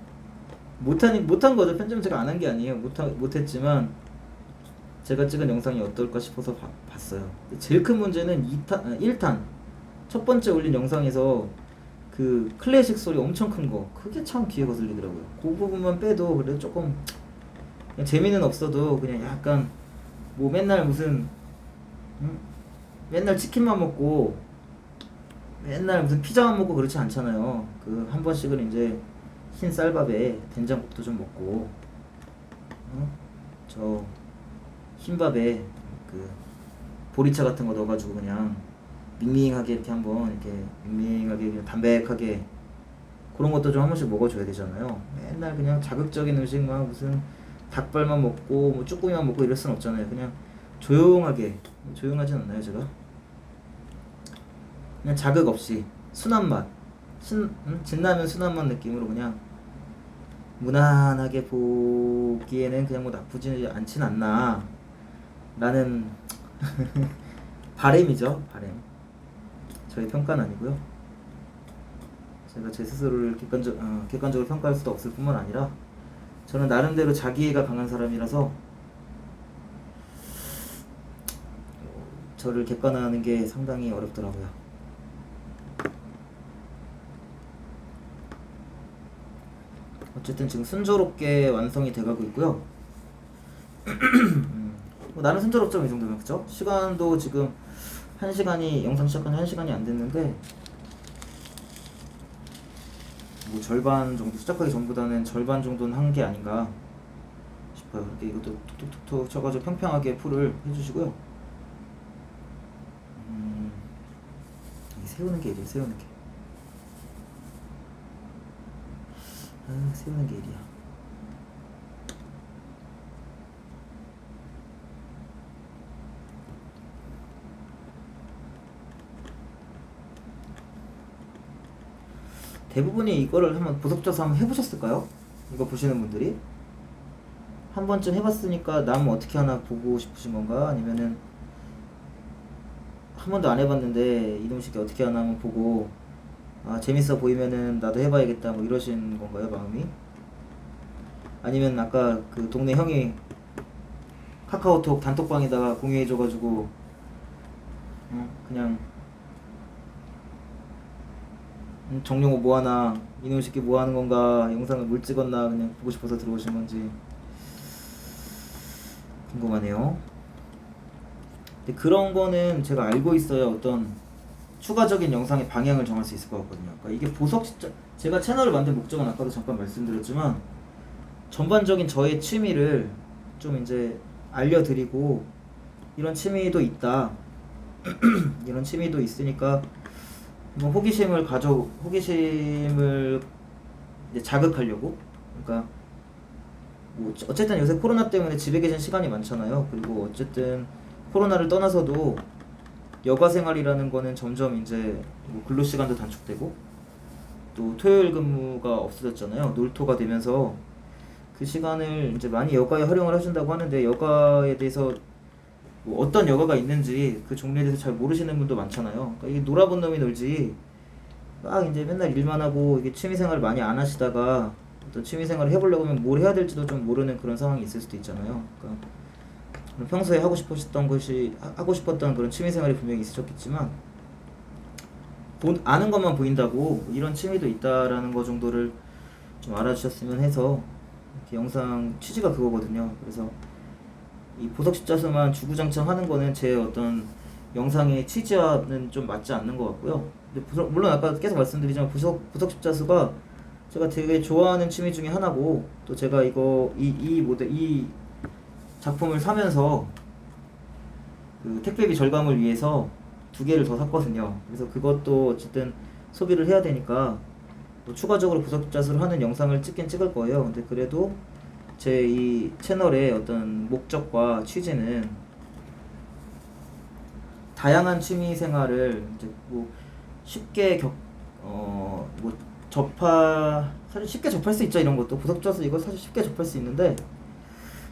못한 거죠. 편집은 제가 안 한 게 아니에요. 못했지만 제가 찍은 영상이 어떨까 싶어서 봤어요. 제일 큰 문제는 1탄 첫 번째 올린 영상에서 그 클래식 소리 엄청 큰 거, 그게 참 귀에 거슬리더라고요. 그 부분만 빼도 그래도 조금 그냥 재미는 없어도 그냥 약간 뭐 맨날 무슨 맨날 치킨만 먹고 맨날 무슨 피자만 먹고 그렇지 않잖아요. 그 한 번씩은 이제 흰 쌀밥에 된장국도 좀 먹고, 저 흰밥에 그 보리차 같은 거 넣어가지고 그냥 밍밍하게 이렇게 한번 이렇게 밍밍하게 그냥 담백하게 그런 것도 좀 한 번씩 먹어줘야 되잖아요. 맨날 그냥 자극적인 음식 막 무슨 닭발만 먹고 뭐 쭈꾸미만 먹고 이럴 순 없잖아요. 그냥 조용하진 않나요 제가? 그냥 자극 없이 순한 맛, 진라면 순한 맛 느낌으로 그냥 무난하게 보기에는 그냥 뭐 나쁘지 않진 않나 라는 바램이죠. 바램. 저의 평가는 아니고요. 제가 제 스스로를 객관적으로 평가할 수도 없을 뿐만 아니라, 저는 나름대로 자기애가 강한 사람이라서 저를 객관화하는 게 상당히 어렵더라고요. 어쨌든 지금 순조롭게 완성이 돼가고 있고요. 뭐 나는 순조롭죠, 이 정도면. 그쵸? 시간도 지금 1시간이, 영상 시작한 1시간이 안 됐는데, 뭐 절반 정도, 시작하기 전보다는 절반 정도는 한 게 아닌가 싶어요. 이렇게 이것도 툭툭툭툭 쳐가지고 평평하게 풀을 해주시고요. 세우는 게 일이에요. 세우는 게. 세우는 게 일이야. 대부분이 이거를 한번 보석져서 한번 해보셨을까요? 이거 보시는 분들이 한 번쯤 해봤으니까 남 어떻게 하나 보고 싶으신 건가? 아니면은 한 번도 안 해봤는데 이놈식이 어떻게 하나 한번 보고 아 재밌어 보이면은 나도 해봐야겠다 뭐 이러신 건가요, 마음이? 아니면 아까 그 동네 형이 카카오톡 단톡방에다가 공유해줘가지고 그냥 정용호 뭐하나 이놈 새끼 뭐하는 건가 영상을 뭘 찍었나 그냥 보고 싶어서 들어오신 건지 궁금하네요. 근데 그런 거는 제가 알고 있어야 어떤 추가적인 영상의 방향을 정할 수 있을 것 같거든요. 그러니까 이게 보석 진짜 제가 채널을 만든 목적은 아까도 잠깐 말씀드렸지만 전반적인 저의 취미를 좀 이제 알려드리고 이런 취미도 있다 이런 취미도 있으니까 뭐 호기심을 이제 자극하려고. 그러니까 뭐 어쨌든 요새 코로나 때문에 집에 계신 시간이 많잖아요. 그리고 어쨌든 코로나를 떠나서도 여가 생활이라는 거는 점점 이제 뭐 근로 시간도 단축되고 또 토요일 근무가 없어졌잖아요. 놀토가 되면서 그 시간을 이제 많이 여가에 활용을 하신다고 하는데 여가에 대해서 뭐 어떤 여가가 있는지 그 종류에 대해서 잘 모르시는 분도 많잖아요. 그러니까 이게 놀아본 놈이 놀지 막 이제 맨날 일만 하고 이게 취미생활을 많이 안 하시다가 어떤 취미생활을 해보려고 하면 뭘 해야 될지도 좀 모르는 그런 상황이 있을 수도 있잖아요. 그러니까 평소에 하고 싶었던 그런 취미생활이 분명히 있으셨겠지만 아는 것만 보인다고 이런 취미도 있다라는 거 정도를 좀 알아주셨으면 해서 이렇게 영상 취지가 그거거든요. 그래서 이 보석 십자수만 주구장창 하는 거는 제 어떤 영상의 취지와는 좀 맞지 않는 것 같고요. 근데 물론 아까 계속 말씀드리지만 보석 십자수가 제가 되게 좋아하는 취미 중에 하나고 또 제가 이 작품을 사면서 그 택배비 절감을 위해서 2개를 더 샀거든요. 그래서 그것도 어쨌든 소비를 해야 되니까 뭐 추가적으로 보석 십자수를 하는 영상을 찍긴 찍을 거예요. 근데 그래도 제 이 채널의 어떤 목적과 취지는 다양한 취미 생활을 이제 뭐 쉽게 사실 쉽게 접할 수 있죠. 이런 것도 보석 십자수 이거 사실 쉽게 접할 수 있는데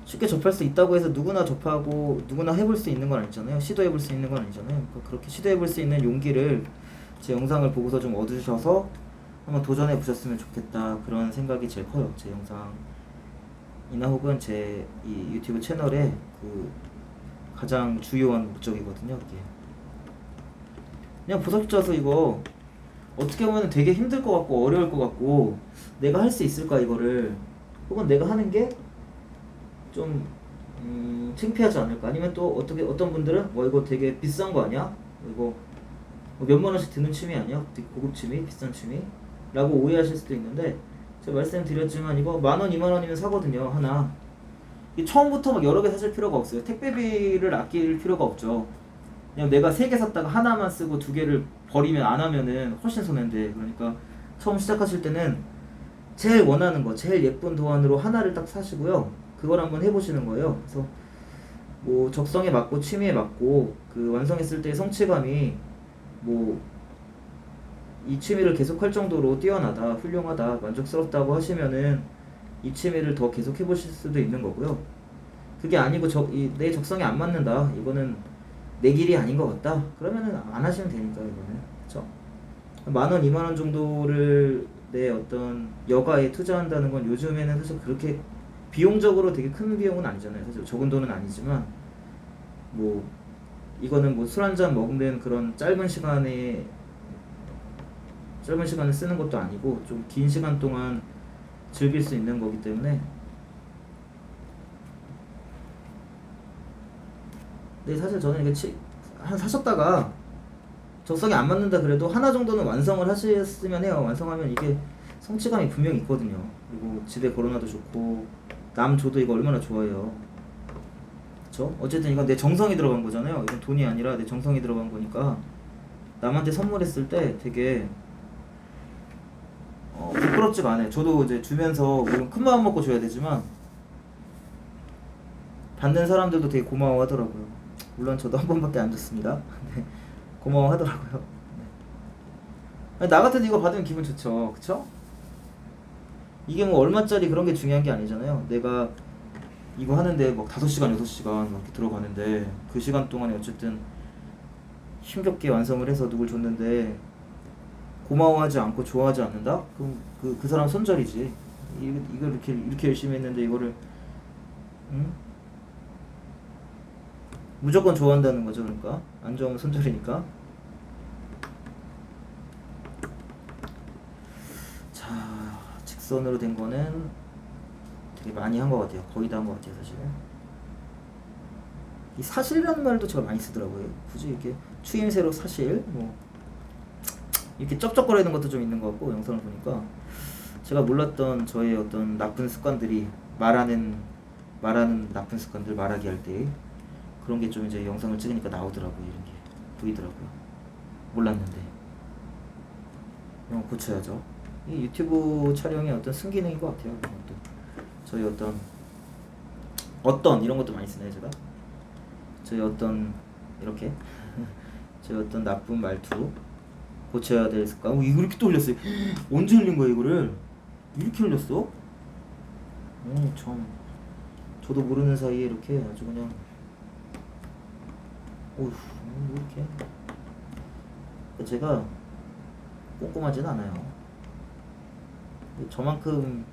쉽게 접할 수 있다고 해서 누구나 접하고 누구나 해볼 수 있는 건 아니잖아요. 시도해볼 수 있는 건 아니잖아요. 그러니까 그렇게 시도해볼 수 있는 용기를 제 영상을 보고서 좀 얻으셔서 한번 도전해 보셨으면 좋겠다 그런 생각이 제일 커요. 제 영상이나 혹은 제 이 유튜브 채널의 그 가장 주요한 목적이거든요. 이게 그냥 보석 십자수 이거 어떻게 보면 되게 힘들 것 같고 어려울 것 같고 내가 할 수 있을까 이거를 혹은 내가 하는 게 좀 창피하지 않을까? 아니면 또 어떤 분들은 이거 되게 비싼 거 아니야? 이거 몇만 원씩 드는 취미 아니야? 되게 고급 취미, 비싼 취미? 라고 오해하실 수도 있는데 제가 말씀드렸지만 이거 10,000원, 20,000원이면 사거든요. 하나. 처음부터 막 여러 개 사실 필요가 없어요. 택배비를 아낄 필요가 없죠. 그냥 내가 3개 샀다가 하나만 쓰고 2개를 버리면 안 하면은 훨씬 손해인데 그러니까 처음 시작하실 때는 제일 원하는 거, 제일 예쁜 도안으로 하나를 딱 사시고요. 그걸 한번 해보시는 거예요. 그래서 뭐 적성에 맞고 취미에 맞고 그 완성했을 때의 성취감이 뭐 이 취미를 계속할 정도로 뛰어나다, 훌륭하다, 만족스럽다고 하시면은 이 취미를 더 계속 해보실 수도 있는 거고요. 그게 아니고 내 적성에 안 맞는다, 이거는 내 길이 아닌 것 같다, 그러면은 안 하시면 되니까 이거는. 그쵸? 10,000원, 20,000원 정도를 내 어떤 여가에 투자한다는 건 요즘에는 사실 그렇게 비용적으로 되게 큰 비용은 아니잖아요. 사실 적은 돈은 아니지만 뭐 이거는 뭐 술 한잔 먹는 그런 짧은 시간을 쓰는 것도 아니고 좀 긴 시간 동안 즐길 수 있는 거기 때문에. 근데 사실 저는 이게 사셨다가 적성이 안 맞는다 그래도 하나 정도는 완성을 하셨으면 해요. 완성하면 이게 성취감이 분명히 있거든요. 그리고 집에 걸어놔도 좋고 남 줘도 이거 얼마나 좋아해요. 그쵸? 어쨌든 이건 내 정성이 들어간 거잖아요. 이건 돈이 아니라 내 정성이 들어간 거니까 남한테 선물했을 때 되게 부끄럽지가 않아요. 저도 이제 주면서 물론 큰 마음 먹고 줘야 되지만 받는 사람들도 되게 고마워하더라고요. 물론 저도 한 번밖에 안 줬습니다. 네, 고마워하더라고요. 네. 아니, 나 같아도 이거 받으면 기분 좋죠. 그쵸? 이게 뭐 얼마짜리 그런 게 중요한 게 아니잖아요. 내가 이거 하는데 막 5시간 6시간 막 이렇게 들어가는데 그 시간 동안에 어쨌든 힘겹게 완성을 해서 누굴 줬는데 고마워하지 않고 좋아하지 않는다? 그럼 그 사람 손절이지. 이걸 이렇게 열심히 했는데 이거를 응? 무조건 좋아한다는 거죠. 그러니까 안 좋아하면 손절이니까. 자, 직선으로 된 거는 되게 많이 한 것 같아요. 거의 다 한 것 같아요, 사실은. 이 사실이라는 말도 제가 많이 쓰더라고요. 굳이 이렇게 추임새로 사실, 뭐 이렇게 쩝쩝거리는 것도 좀 있는 것 같고, 영상을 보니까 제가 몰랐던 저의 어떤 나쁜 습관들이 말하는 나쁜 습관들, 말하기 할 때 그런 게 좀 이제 영상을 찍으니까 나오더라고요. 이런 게 보이더라고요. 몰랐는데 이런 거 고쳐야죠. 이 유튜브 촬영의 어떤 순기능인 것 같아요. 또 저희 어떤 이런 것도 많이 쓰네요. 제가 저희 어떤 이렇게 저희 어떤 나쁜 말투 고쳐야 될 습관. 이거 이렇게 또 올렸어요. 언제 올린 거야 이거를? 이렇게 올렸어? 참 저도 모르는 사이에 이렇게 아주 그냥 어휴 이렇게 제가 꼼꼼하진 않아요. 저만큼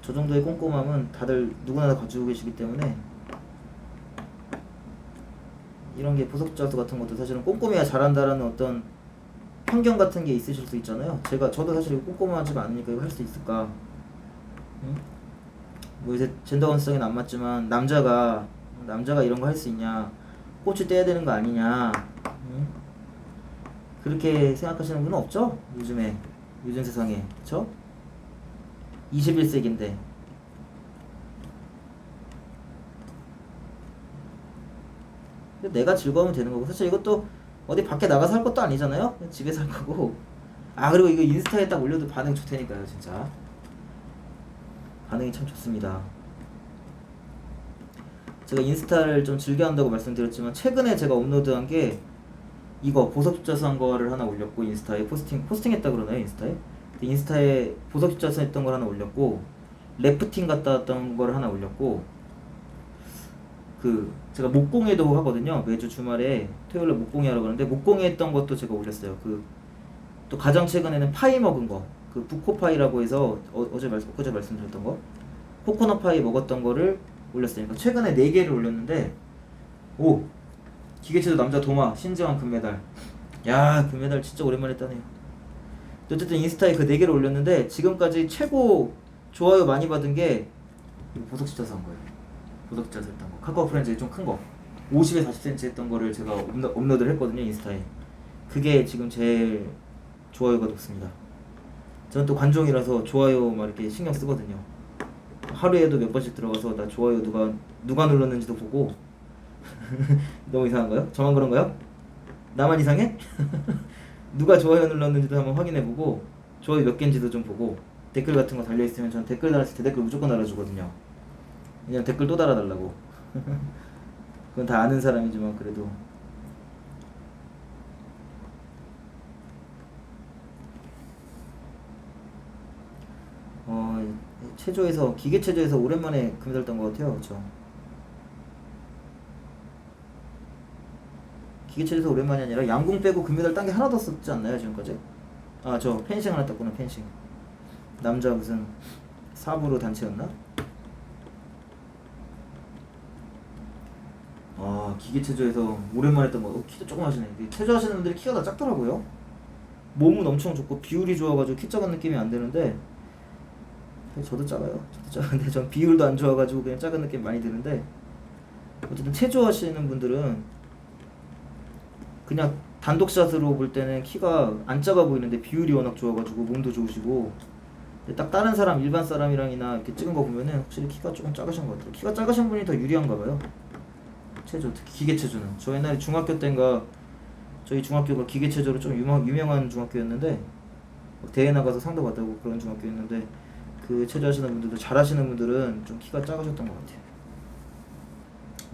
저 정도의 꼼꼼함은 다들 누구나 다 가지고 계시기 때문에 이런 게 보석자수 같은 것도 사실은 꼼꼼해야 잘한다라는 어떤 편견 같은 게 있으실 수 있잖아요. 저도 사실 꼼꼼하지 않으니까 이거 할 수 있을까? 응? 뭐 요새 젠더 건성에는 안 맞지만 남자가 이런 거 할 수 있냐? 꽃을 떼야 되는 거 아니냐? 응? 그렇게 생각하시는 분은 없죠? 요즘 세상에, 그쵸? 21세기인데. 내가 즐거우면 되는 거고, 사실 이것도 어디 밖에 나가서 할 것도 아니잖아요? 집에서 할 거고. 그리고 이거 인스타에 딱 올려도 반응 좋다니까요, 진짜. 반응이 참 좋습니다. 제가 인스타를 좀 즐겨 한다고 말씀드렸지만, 최근에 제가 업로드한 게 이거 보석자수 한 거를 하나 올렸고, 인스타에 포스팅했다 그러나요, 인스타에? 인스타에 보석자수 했던 걸 하나 올렸고, 래프팅 갔다 왔던 걸 하나 올렸고, 제가 목공예도 하거든요. 매주 주말에 토요일에 목공예 하러 가는데 목공예 했던 것도 제가 올렸어요. 또 가장 최근에는 파이 먹은 거, 부코파이라고 해서 어제 말씀드렸던 거, 코코넛 파이 먹었던 거를 올렸어요. 그러니까 최근에 4개를 올렸는데, 기계체조 남자 도마 신지환 금메달. 야, 금메달 진짜 오랜만에 따네요. 어쨌든 인스타에 그 4개를 올렸는데 지금까지 최고 좋아요 많이 받은 게 보석자수 한 거예요. 보석자수 했던 거. 카카오 프렌즈에 좀 큰 거. 50에 40cm 했던 거를 제가 업로드를 했거든요, 인스타에. 그게 지금 제일 좋아요가 높습니다. 저는 또 관종이라서 좋아요 막 이렇게 신경 쓰거든요. 하루에도 몇 번씩 들어가서 나 좋아요 누가 눌렀는지도 보고. 너무 이상한가요? 저만 그런가요? 나만 이상해? 누가 좋아요 눌렀는지도 한번 확인해보고, 좋아요 몇 개인지도 좀 보고, 댓글 같은 거 달려있으면 전 댓글 달았을 때 댓글 무조건 달아주거든요. 그냥 댓글 또 달아달라고. 그건 다 아는 사람이지만 그래도. 기계체조에서 오랜만에 금메달 딴 것 같아요. 그쵸? 기계체조에서 오랜만이 아니라 양궁 빼고 금메달 딴 게 하나도 없었지 않나요, 지금까지? 저 펜싱 하나 땄구나. 펜싱. 남자 무슨 사부로 단체였나? 기계체조에서 오랜만에 했던 거. 키도 조금 하시네. 체조 하시는 분들이 키가 다 작더라고요. 몸은 엄청 좋고 비율이 좋아가지고 키 작은 느낌이 안 드는데, 저도 작아요. 근데 전 비율도 안 좋아가지고 그냥 작은 느낌 많이 드는데, 어쨌든 체조 하시는 분들은 그냥 단독샷으로 볼 때는 키가 안 작아 보이는데 비율이 워낙 좋아가지고 몸도 좋으시고, 근데 딱 다른 사람, 일반 사람이랑이나 이렇게 찍은 거 보면은 확실히 키가 조금 작으신 것 같아요. 키가 작으신 분이 더 유리한가 봐요. 체조, 특히 기계체조는. 저 옛날에 중학교 때인가, 저희 중학교가 기계체조로 좀 유명한 중학교였는데, 대회 나가서 상도 받고 그런 중학교였는데, 그 체조하시는 분들도, 잘하시는 분들은 좀 키가 작으셨던 것 같아요.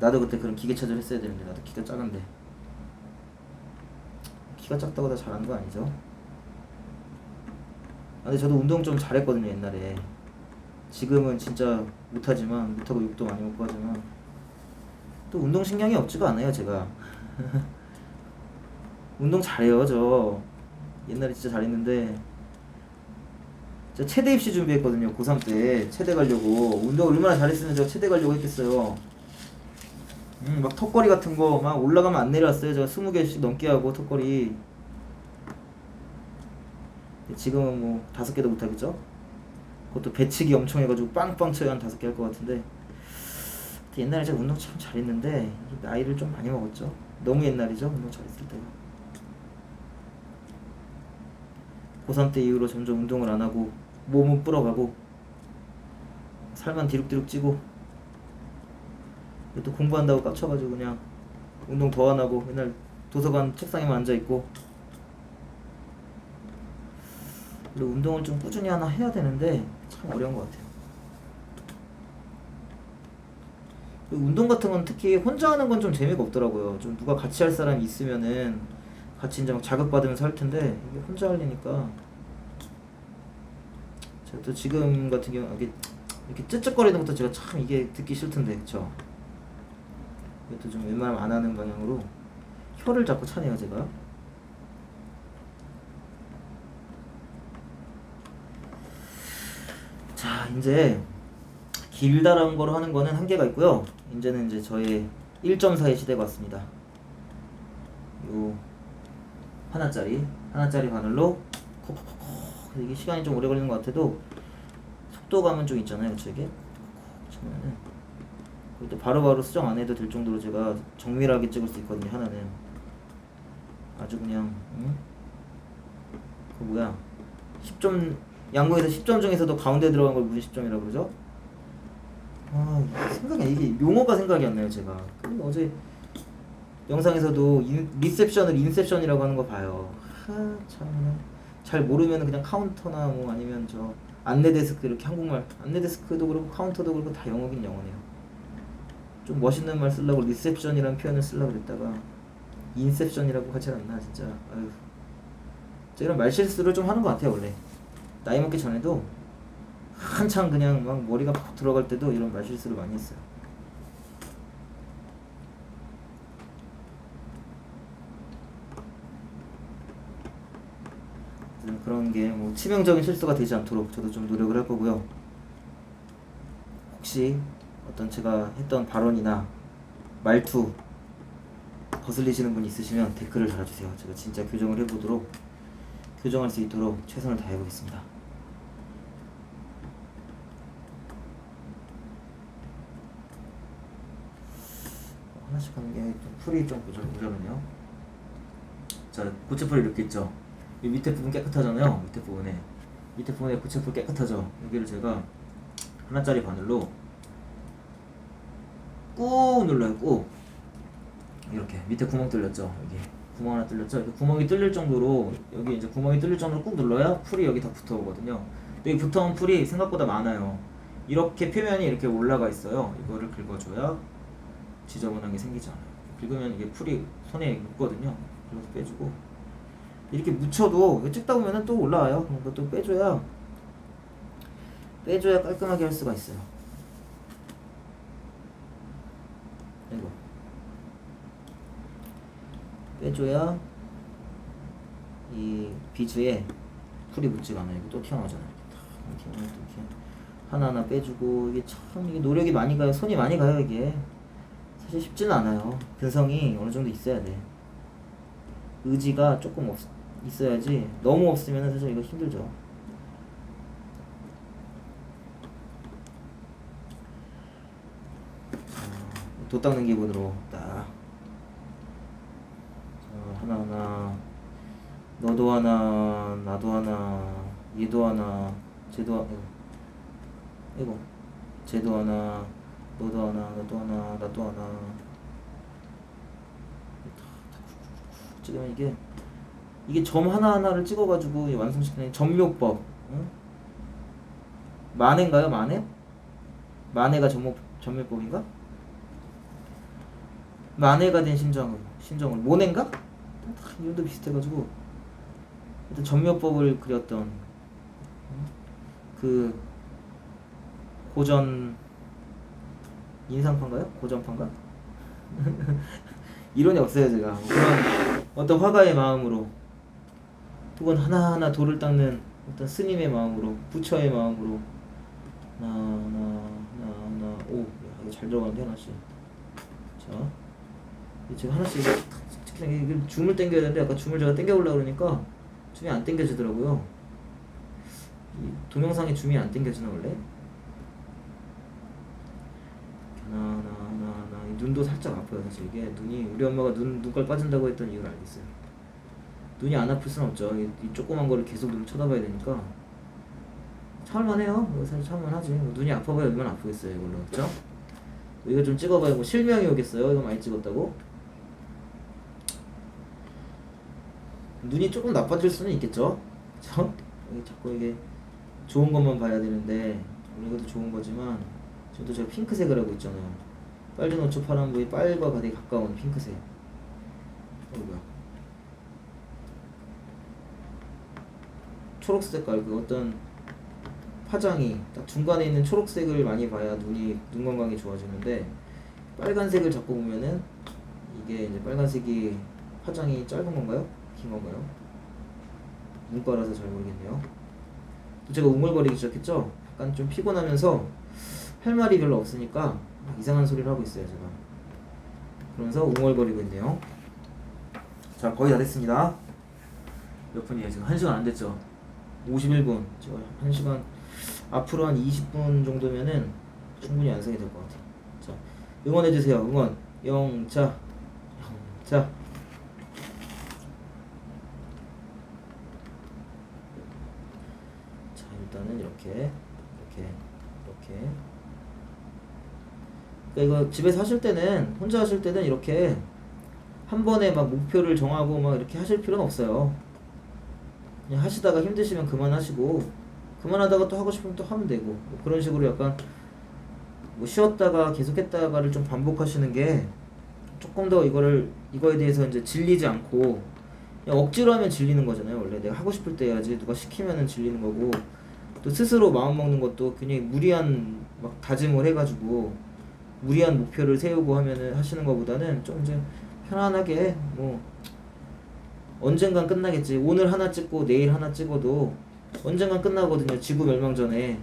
나도 그때 그런 기계체조를 했어야 되는데, 나도 키가 작은데. 키가 작다고 다 잘하는 거 아니죠? 근데 저도 운동 좀 잘했거든요 옛날에. 지금은 진짜 못하지만, 못하고 욕도 많이 먹고 하지만 또 운동신경이 없지가 않아요 제가. 운동 잘해요 저. 옛날에 진짜 잘했는데, 저 체대 입시 준비했거든요 고3 때. 체대 가려고. 운동 얼마나 잘했으면 저 체대 가려고 했겠어요. 막 턱걸이 같은 거 막 올라가면 안 내려왔어요. 제가 20개씩 넘게 하고 턱걸이. 지금은 뭐 5개도 못하겠죠? 그것도 배치기 엄청 해가지고 빵빵 쳐야 한 5개 할 것 같은데. 옛날에 제가 운동 참 잘했는데 나이를 좀 많이 먹었죠. 너무 옛날이죠 운동 잘했을 때가. 고3 때 이후로 점점 운동을 안 하고 몸은 불어가고 살만 디룩디룩 찌고, 또 공부한다고 깝쳐가지고 그냥 운동 더 안 하고 맨날 도서관 책상에만 앉아있고. 그리고 운동을 좀 꾸준히 하나 해야 되는데 참 어려운 것 같아요. 운동 같은 건 특히 혼자 하는 건 좀 재미가 없더라고요. 좀 누가 같이 할 사람이 있으면은 같이 이제 막 자극받으면서 할 텐데, 이게 혼자 하려니까. 제가 또 지금 같은 경우 이렇게 쯧쯧거리는 것도 제가 참 이게 듣기 싫던데, 그쵸? 이것도 좀 웬만하면 안 하는 방향으로. 혀를 자꾸 차네요 제가. 자, 이제 길다란 거로 하는 거는 한계가 있고요. 이제는 이제 저의 1.4의 시대가 왔습니다. 요 하나짜리 바늘로 콕콕콕. 이게 시간이 좀 오래 걸리는 것 같아도 속도감은 좀 있잖아요, 그쵸? 이게 치면은 또 바로바로 수정 안 해도 될 정도로 제가 정밀하게 찍을 수 있거든요. 하나는 아주 그냥 그 뭐야 10점 양궁에서 10점 중에서도 가운데 들어간 걸 무슨 10점이라고 그러죠? 이게 용어가 생각이 안 나요 제가. 어제 영상에서도 리셉션을 인셉션이라고 하는 거 봐요. 참 잘 모르면 그냥 카운터나 뭐 아니면 저 안내데스크, 이렇게 한국말 안내데스크도 그렇고 카운터도 그렇고 다 영어긴 영어네요. 좀 멋있는 말 쓰려고 리셉션이라는 표현을 쓰려고 그랬다가 인셉션이라고 하지 않나 진짜. 아유, 이런 말실수를 좀 하는 것 같아요 원래. 나이 먹기 전에도 한창 그냥 막 머리가 팍 들어갈 때도 이런 말실수를 많이 했어요. 그런 게 뭐 치명적인 실수가 되지 않도록 저도 좀 노력을 할 거고요. 혹시 어떤 제가 했던 발언이나 말투 거슬리시는 분 있으시면 댓글을 달아주세요. 제가 진짜 교정할 수 있도록 최선을 다해보겠습니다. 하나씩 하는 게 좀 풀이 좀 보자면요. 자, 고체풀 이렇게 있죠. 이 밑에 부분 깨끗하잖아요. 밑에 부분에 고체풀 깨끗하죠. 여기를 제가 하나짜리 바늘로 꾹 눌러요. 꾹. 이렇게 밑에 구멍 뚫렸죠. 여기 구멍 하나 뚫렸죠. 이렇게 구멍이 뚫릴 정도로, 여기 이제 구멍이 뚫릴 정도로 꾹 눌러야 풀이 여기 다 붙어오거든요. 근데 이 붙어온 풀이 생각보다 많아요. 이렇게 표면이 이렇게 올라가 있어요. 이거를 긁어줘야 지저분한 게 생기지 않아요. 긁으면 이게 풀이 손에 묻거든요. 그래서 빼주고, 이렇게 묻혀도 이거 찍다 보면은 또 올라와요. 그럼 그것도 빼줘야 깔끔하게 할 수가 있어요. 이거 빼줘야 이 비즈에 풀이 묻지가 않아요. 이거 또 튀어나오잖아요. 하나하나 빼주고, 이게 참 이게 노력이 많이 가요. 손이 많이 가요. 이게 사실 쉽지는 않아요. 근성이 어느 정도 있어야 돼. 의지가 조금 있어야지. 너무 없으면 사실 이거 힘들죠. 도 닦는 기분으로 딱 하나하나, 너도 하나, 나도 하나, 얘도 하나, 쟤도 하나, 이거 쟤도 하나, 너도 하나, 너도 하나, 나도 하나. 지금 이게 점 하나하나를 찍어가지고 완성시키는 점묘법. 응? 만해인가요? 만해가 점묘법인가? 만해가 된 심정을 모네인가? 이름도 비슷해가지고 일단 전묘법을 그렸던 그 고전 인상파인가요? 고전파인가? 이론이 없어요 제가. 그런 어떤 화가의 마음으로 혹은 하나하나 돌을 닦는 어떤 스님의 마음으로 부처의 마음으로 오 이거 잘 들어가는데 하나씩. 자 지금 하나씩 그냥 이거 줌을 당겨야 되는데 아까 줌을 제가 당겨보려고 그러니까 줌이 안 당겨지더라고요. 이 동영상에 줌이 안 당겨지나 원래? 이 눈도 살짝 아파요 사실. 이게 눈이 우리 엄마가 눈깔 빠진다고 했던 이유를 알겠어요. 눈이 안 아플 순 없죠. 이 조그만 거를 계속 눈을 쳐다봐야 되니까 참을만해요. 사실 참을만하지. 눈이 아파봐야 얼마나 아프겠어요 이걸로. 그쵸? 이거 좀 찍어봐요. 뭐 실명이 오겠어요 이거 많이 찍었다고? 눈이 조금 나빠질 수는 있겠죠. 그쵸? 자꾸 이게 좋은 것만 봐야 되는데 물론 이것도 좋은 거지만 지금도 제가 핑크색을 하고 있잖아요. 빨주 노초 파란보이 빨과 되게 가까운 핑크색. 뭐야? 초록 색깔 그 어떤 파장이 딱 중간에 있는 초록색을 많이 봐야 눈 건강이 좋아지는데 빨간색을 자꾸 보면은 이게 이제 빨간색이 파장이 짧은 건가요? 긴 건가요? 눈가라서 잘 모르겠네요. 또 제가 웅얼거리기 시작했죠? 약간 좀 피곤하면서 할 말이 별로 없으니까 막 이상한 소리를 하고 있어요 제가. 그러면서 웅얼거리고 있네요. 자 거의 다 됐습니다. 몇 분이에요 지금? 1시간 안 됐죠? 51분. 제가 1시간 앞으로 한 20분 정도면은 충분히 완성이 될 것 같아요. 자 응원해주세요. 응원 영자. 자 일단은 이렇게 그러니까 이거 집에서 하실 때는 혼자 하실 때는 이렇게 한 번에 막 목표를 정하고 막 이렇게 하실 필요는 없어요. 그냥 하시다가 힘드시면 그만하시고 그만하다가 또 하고 싶으면 또 하면 되고 뭐 그런 식으로 약간 뭐 쉬었다가 계속했다가를 좀 반복하시는 게 조금 더 이거에 대해서 이제 질리지 않고 그냥 억지로 하면 질리는 거잖아요. 원래 내가 하고 싶을 때 해야지 누가 시키면은 질리는 거고 또 스스로 마음 먹는 것도 굉장히 무리한 막 다짐을 해가지고 무리한 목표를 세우고 하면은 하시는 것보다는 좀 이제 편안하게 뭐 언젠간 끝나겠지. 오늘 하나 찍고 내일 하나 찍어도 언젠간 끝나거든요. 지구 멸망 전에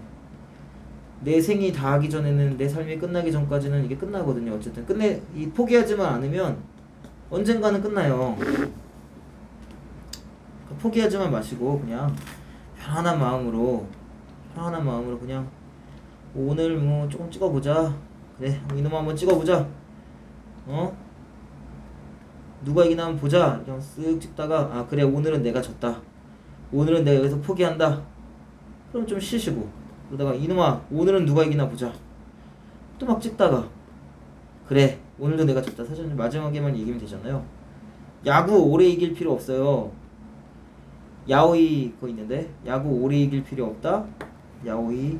내 생이 다 하기 전에는 내 삶이 끝나기 전까지는 이게 끝나거든요. 어쨌든 포기하지만 않으면 언젠가는 끝나요. 포기하지만 마시고 그냥 편안한 마음으로 그냥 오늘 뭐 조금 찍어보자. 그래 이놈 한번 찍어보자. 누가 이기나 한번 보자. 그냥 쓱 찍다가 그래 오늘은 내가 졌다. 오늘은 내가 여기서 포기한다. 그럼 좀 쉬시고 그러다가 이놈아 오늘은 누가 이기나 보자. 또 막 찍다가 그래 오늘도 내가 졌다. 사실 마지막에만 이기면 되잖아요. 야구 오래 이길 필요 없어요. 야오이 그거 있는데 야구 오래 이길 필요 없다. 야오이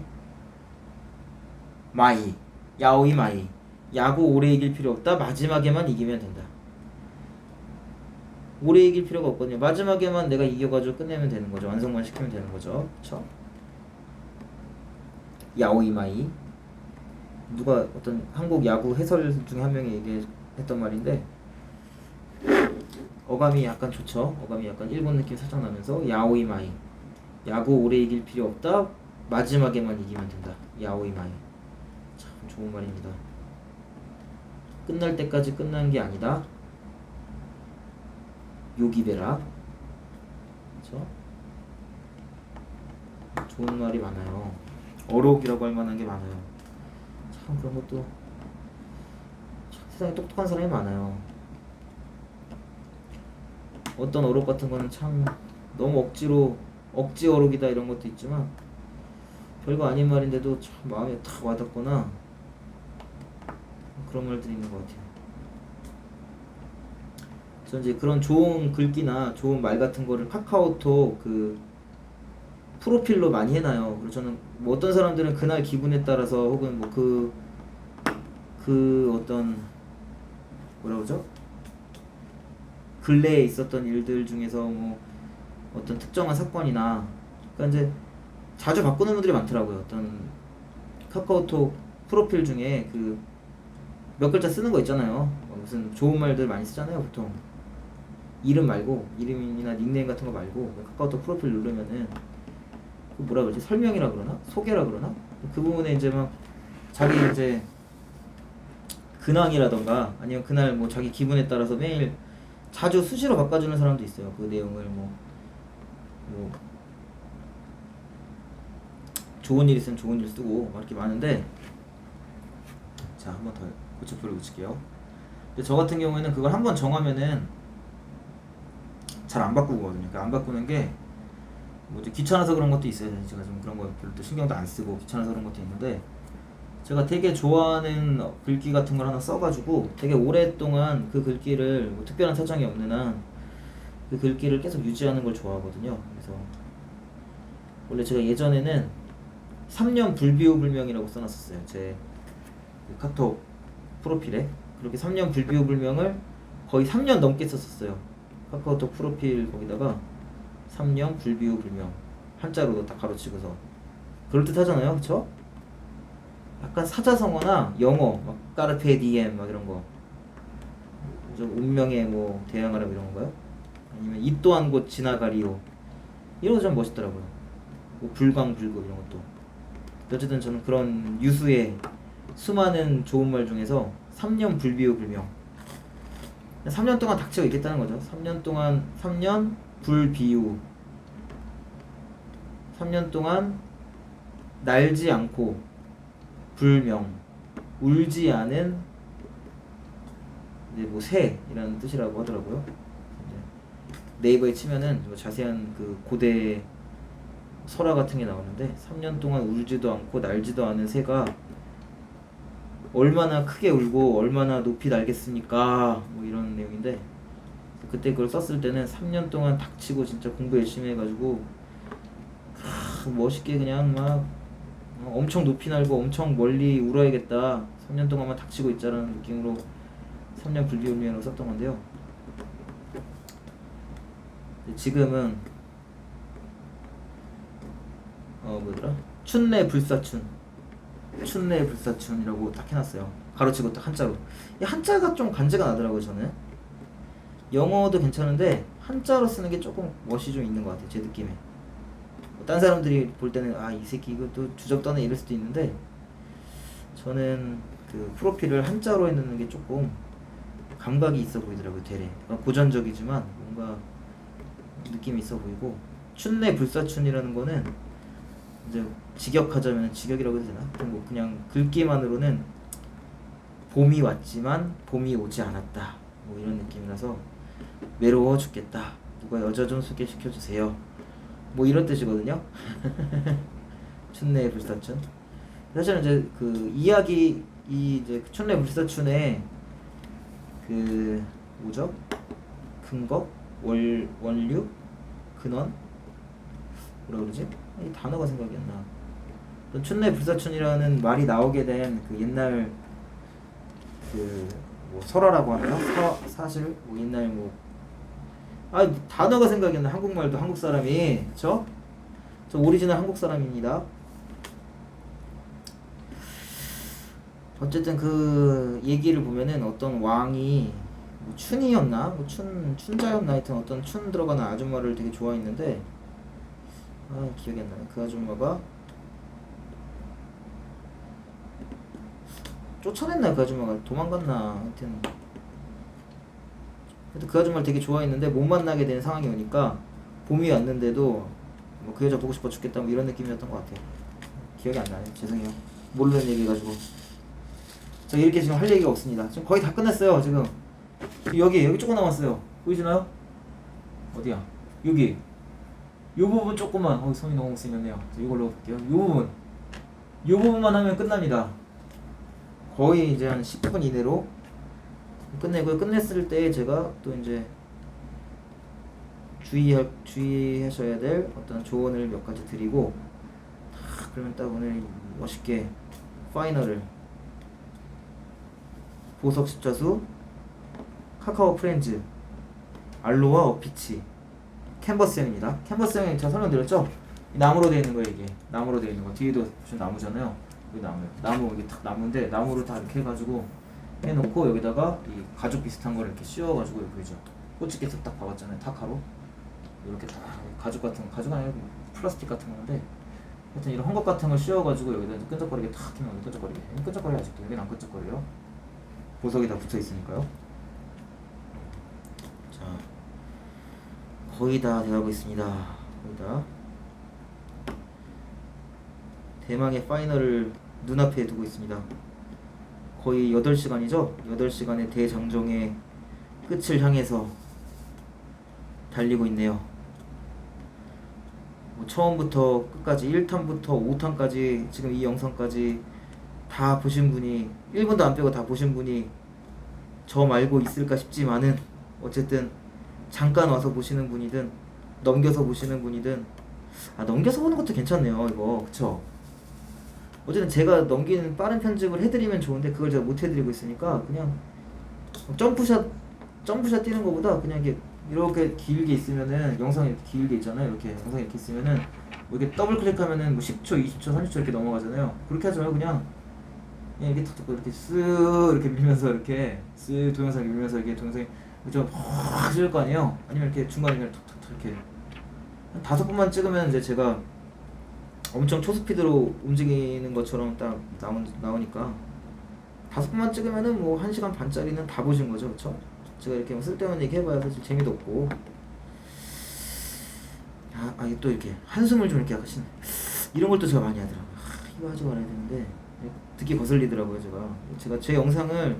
마이 야구 오래 이길 필요 없다. 마지막에만 이기면 된다. 오래 이길 필요가 없거든요. 마지막에만 내가 이겨가지고 끝내면 되는 거죠. 완성만 시키면 되는 거죠. 그쵸? 야오이 마이 누가 어떤 한국 야구 해설 중에 한 명이 얘기했던 말인데 어감이 약간 좋죠. 어감이 약간 일본 느낌 살짝 나면서 야오이 마이 야구 오래 이길 필요 없다. 마지막에만 이기면 된다. 야오이 마이 참 좋은 말입니다. 끝날 때까지 끝난 게 아니다. 요기베라 그쵸? 좋은 말이 많아요. 어록이라고 할 만한 게 많아요. 참 그런 것도 참 세상에 똑똑한 사람이 많아요. 어떤 어록 같은 거는 참 너무 억지 어록이다 이런 것도 있지만 별거 아닌 말인데도 참 마음에 탁 와닿거나 그런 말들이 있는 것 같아요. 저는 이제 그런 좋은 글귀나 좋은 말 같은 거를 카카오톡 그 프로필로 많이 해놔요. 그리고 저는 뭐 어떤 사람들은 그날 기분에 따라서 혹은 뭐 어떤 뭐라 그러죠? 근래에 있었던 일들 중에서 뭐 어떤 특정한 사건이나, 그러니까 이제 자주 바꾸는 분들이 많더라고요. 어떤 카카오톡 프로필 중에 그 몇 글자 쓰는 거 있잖아요. 무슨 좋은 말들 많이 쓰잖아요, 보통. 이름 말고, 이름이나 닉네임 같은 거 말고 카카오톡 프로필 누르면은 그 뭐라 그러지? 설명이라 그러나? 소개라 그러나? 그 부분에 이제 막 자기 이제 근황이라던가 아니면 그날 뭐 자기 기분에 따라서 매일 자주 수시로 바꿔주는 사람도 있어요. 그 내용을 뭐 좋은 일 있으면 좋은 일 쓰고 막 이렇게 많은데, 자, 한 번 더 고체표를 붙일게요. 근데 저 같은 경우에는 그걸 한 번 정하면은 잘 안 바꾸거든요. 그러니까 안 바꾸는 게 뭐 이제 귀찮아서 그런 것도 있어요. 제가 좀 그런 거 별로 또 신경도 안 쓰고 귀찮아서 그런 것도 있는데, 제가 되게 좋아하는 글귀 같은 걸 하나 써가지고 되게 오랫동안 그 글귀를 뭐 특별한 사정이 없는 한 그 글귀를 계속 유지하는 걸 좋아하거든요. 그래서 원래 제가 예전에는 3년 불비우불명이라고 써놨었어요. 제 카톡 프로필에. 그렇게 3년 불비우불명을 거의 3년 넘게 썼었어요. 카카오톡 프로필 거기다가 3년 불비우불명 한자로도 딱 가로치고서. 그럴듯 하잖아요, 그쵸? 약간 사자성어나 영어 막 까르페 디엠 막 이런 거, 좀 운명에 뭐 대항하라 이런 건가요? 아니면 이 또한 곧 지나가리요, 이런 거 좀 멋있더라고요. 뭐 불광불급 이런 것도. 어쨌든 저는 그런 유수의 수많은 좋은 말 중에서 3년 불비우불명, 3년 동안 닥치고 있겠다는 거죠. 3년 동안, 3년 불비우, 3년 동안 날지 않고 불명, 울지 않은 이제 뭐 새이라는 뜻이라고 하더라고요. 네이버에 치면은 뭐 자세한 그 고대 설화 같은 게 나오는데, 3년 동안 울지도 않고 날지도 않은 새가 얼마나 크게 울고 얼마나 높이 날겠습니까? 뭐 이런 내용인데, 그때 그걸 썼을 때는 3년 동안 닥치고 진짜 공부 열심히 해가지고 멋있게 그냥 막 엄청 높이 날고 엄청 멀리 울어야겠다, 3년 동안만 닥치고 있자라는 느낌으로 3년 불비울명으로 썼던 건데요. 지금은 뭐더라? 춘내 불사춘, 춘내 불사춘이라고 딱 해놨어요. 가로치고 딱 한자로. 이 한자가 좀 간지가 나더라고요. 저는 영어도 괜찮은데 한자로 쓰는 게 조금 멋이 좀 있는 것 같아요, 제 느낌에. 딴 사람들이 볼 때는 아, 이 새끼 이거 또 주접 떠네 이럴 수도 있는데, 저는 그 프로필을 한자로 해놓는 게 조금 감각이 있어 보이더라고요. 되레 고전적이지만 뭔가 느낌이 있어 보이고, 춘내 불사춘이라는 거는 이제 직역하자면, 직역이라고 해야 되나? 뭐 그냥 글귀만으로는 봄이 왔지만 봄이 오지 않았다, 뭐 이런 느낌이라서 외로워 죽겠다, 누가 여자 좀 소개시켜 주세요, 뭐 이런 뜻이거든요. 춘내 불사춘. 사실은 이제 그 이야기, 이 이제 춘내 불사춘의 그 뭐죠? 근거? 원류? 근원? 뭐라 그러지? 이 단어가 생각이 안 나. 춘내 불사춘이라는 말이 나오게 된 그 옛날 그 뭐 설화라고 하나요? 사실 뭐 옛날 뭐 단어가 생각이 안 나. 한국말도 한국 사람이, 그쵸? 저 오리지널 한국 사람입니다. 어쨌든 그 얘기를 보면은 어떤 왕이 뭐 춘이었나? 뭐 춘자였나? 하여튼 어떤 춘 들어가는 아줌마를 되게 좋아했는데, 기억이 안 나네. 그 아줌마가 쫓아냈나? 그 아줌마가 도망갔나? 하여튼 그 아줌마를 되게 좋아했는데 못 만나게 된 상황이 오니까 봄이 왔는데도 뭐 그 여자 보고 싶어 죽겠다, 뭐 이런 느낌이었던 것 같아요. 기억이 안 나네. 죄송해요. 모르는 얘기해가지고. 저 이렇게 지금 할 얘기가 없습니다. 지금 거의 다 끝났어요. 지금 여기 조금 남았어요. 보이시나요? 어디야? 여기 요 부분 조금만. 손이 너무 못생겼네요. 이걸로 볼게요. 요 부분만 하면 끝납니다. 거의 이제 한 10분 이내로 끝내고요. 끝냈을 때 제가 또 이제 주의하셔야 될 어떤 조언을 몇 가지 드리고, 그러면 딱 오늘 멋있게 파이널을, 보석 십자수, 카카오 프렌즈 알로와 어피치 캔버스형입니다. 캔버스형이 제가 설명드렸죠? 나무로 되어 있는 거예요. 이게 나무로 되어 있는 거. 뒤에도 보시면 나무잖아요. 여기 나무 이게 탁 나무인데 나무로 다 이렇게 해가지고 해놓고 여기다가 이 가죽 비슷한 거를 이렇게 씌워가지고 여기 보이죠? 꽃집게에서 딱 봐봤잖아요. 타카로 이렇게 딱 가죽 같은 거, 가죽 아니라 플라스틱 같은 건데 하여튼 이런 헝겊 같은 걸 씌워가지고 여기다 이제 끈적거리게 탁 하면 여기 끈적거리게 끈적거려 아직도 여기는 안 끈적거려요. 보석이 다 붙어 있으니까요. 자 거의 다 돼가고 있습니다. 거의 다 대망의 파이널을 눈앞에 두고 있습니다. 거의 8시간이죠? 8시간의 대장정의 끝을 향해서 달리고 있네요. 뭐 처음부터 끝까지 1탄부터 5탄까지 지금 이 영상까지 다 보신 분이 1분도 안 빼고 다 보신 분이 저 말고 있을까 싶지만은 어쨌든 잠깐 와서 보시는 분이든 넘겨서 보시는 분이든 넘겨서 보는 것도 괜찮네요. 이거 그쵸? 어쨌든 제가 넘기는 빠른 편집을 해드리면 좋은데 그걸 제가 못 해드리고 있으니까 그냥 점프샷 뛰는 것보다 그냥 이렇게 길게 있으면은 영상이 이렇게 길게 있잖아요. 이렇게 영상이 이렇게 있으면은 뭐 이렇게 더블 클릭하면은 뭐 10초, 20초, 30초 이렇게 넘어가잖아요. 그렇게 하지 말고 그냥 이렇게 탁 이렇게 쓱 이렇게 밀면서 이렇게 쓱 동영상 밀면서 이렇게 동영상이 좀확 찍을 거 아니에요. 아니면 이렇게 중간에 그냥 툭툭툭 이렇게 한 5번만 찍으면 이제 제가 엄청 초스피드로 움직이는 것처럼 딱 나오니까 5번만 찍으면은 뭐 1시간 반짜리는 다 보신 거죠, 그쵸? 제가 이렇게 뭐 쓸데없는 얘기 해봐야 사실 재미도 없고 이게 또 이렇게 한숨을 좀 이렇게 하시네. 이런 걸 또 제가 많이 하더라고요. 이거 하지 말아야 되는데 듣기 거슬리더라고요. 제가 제 영상을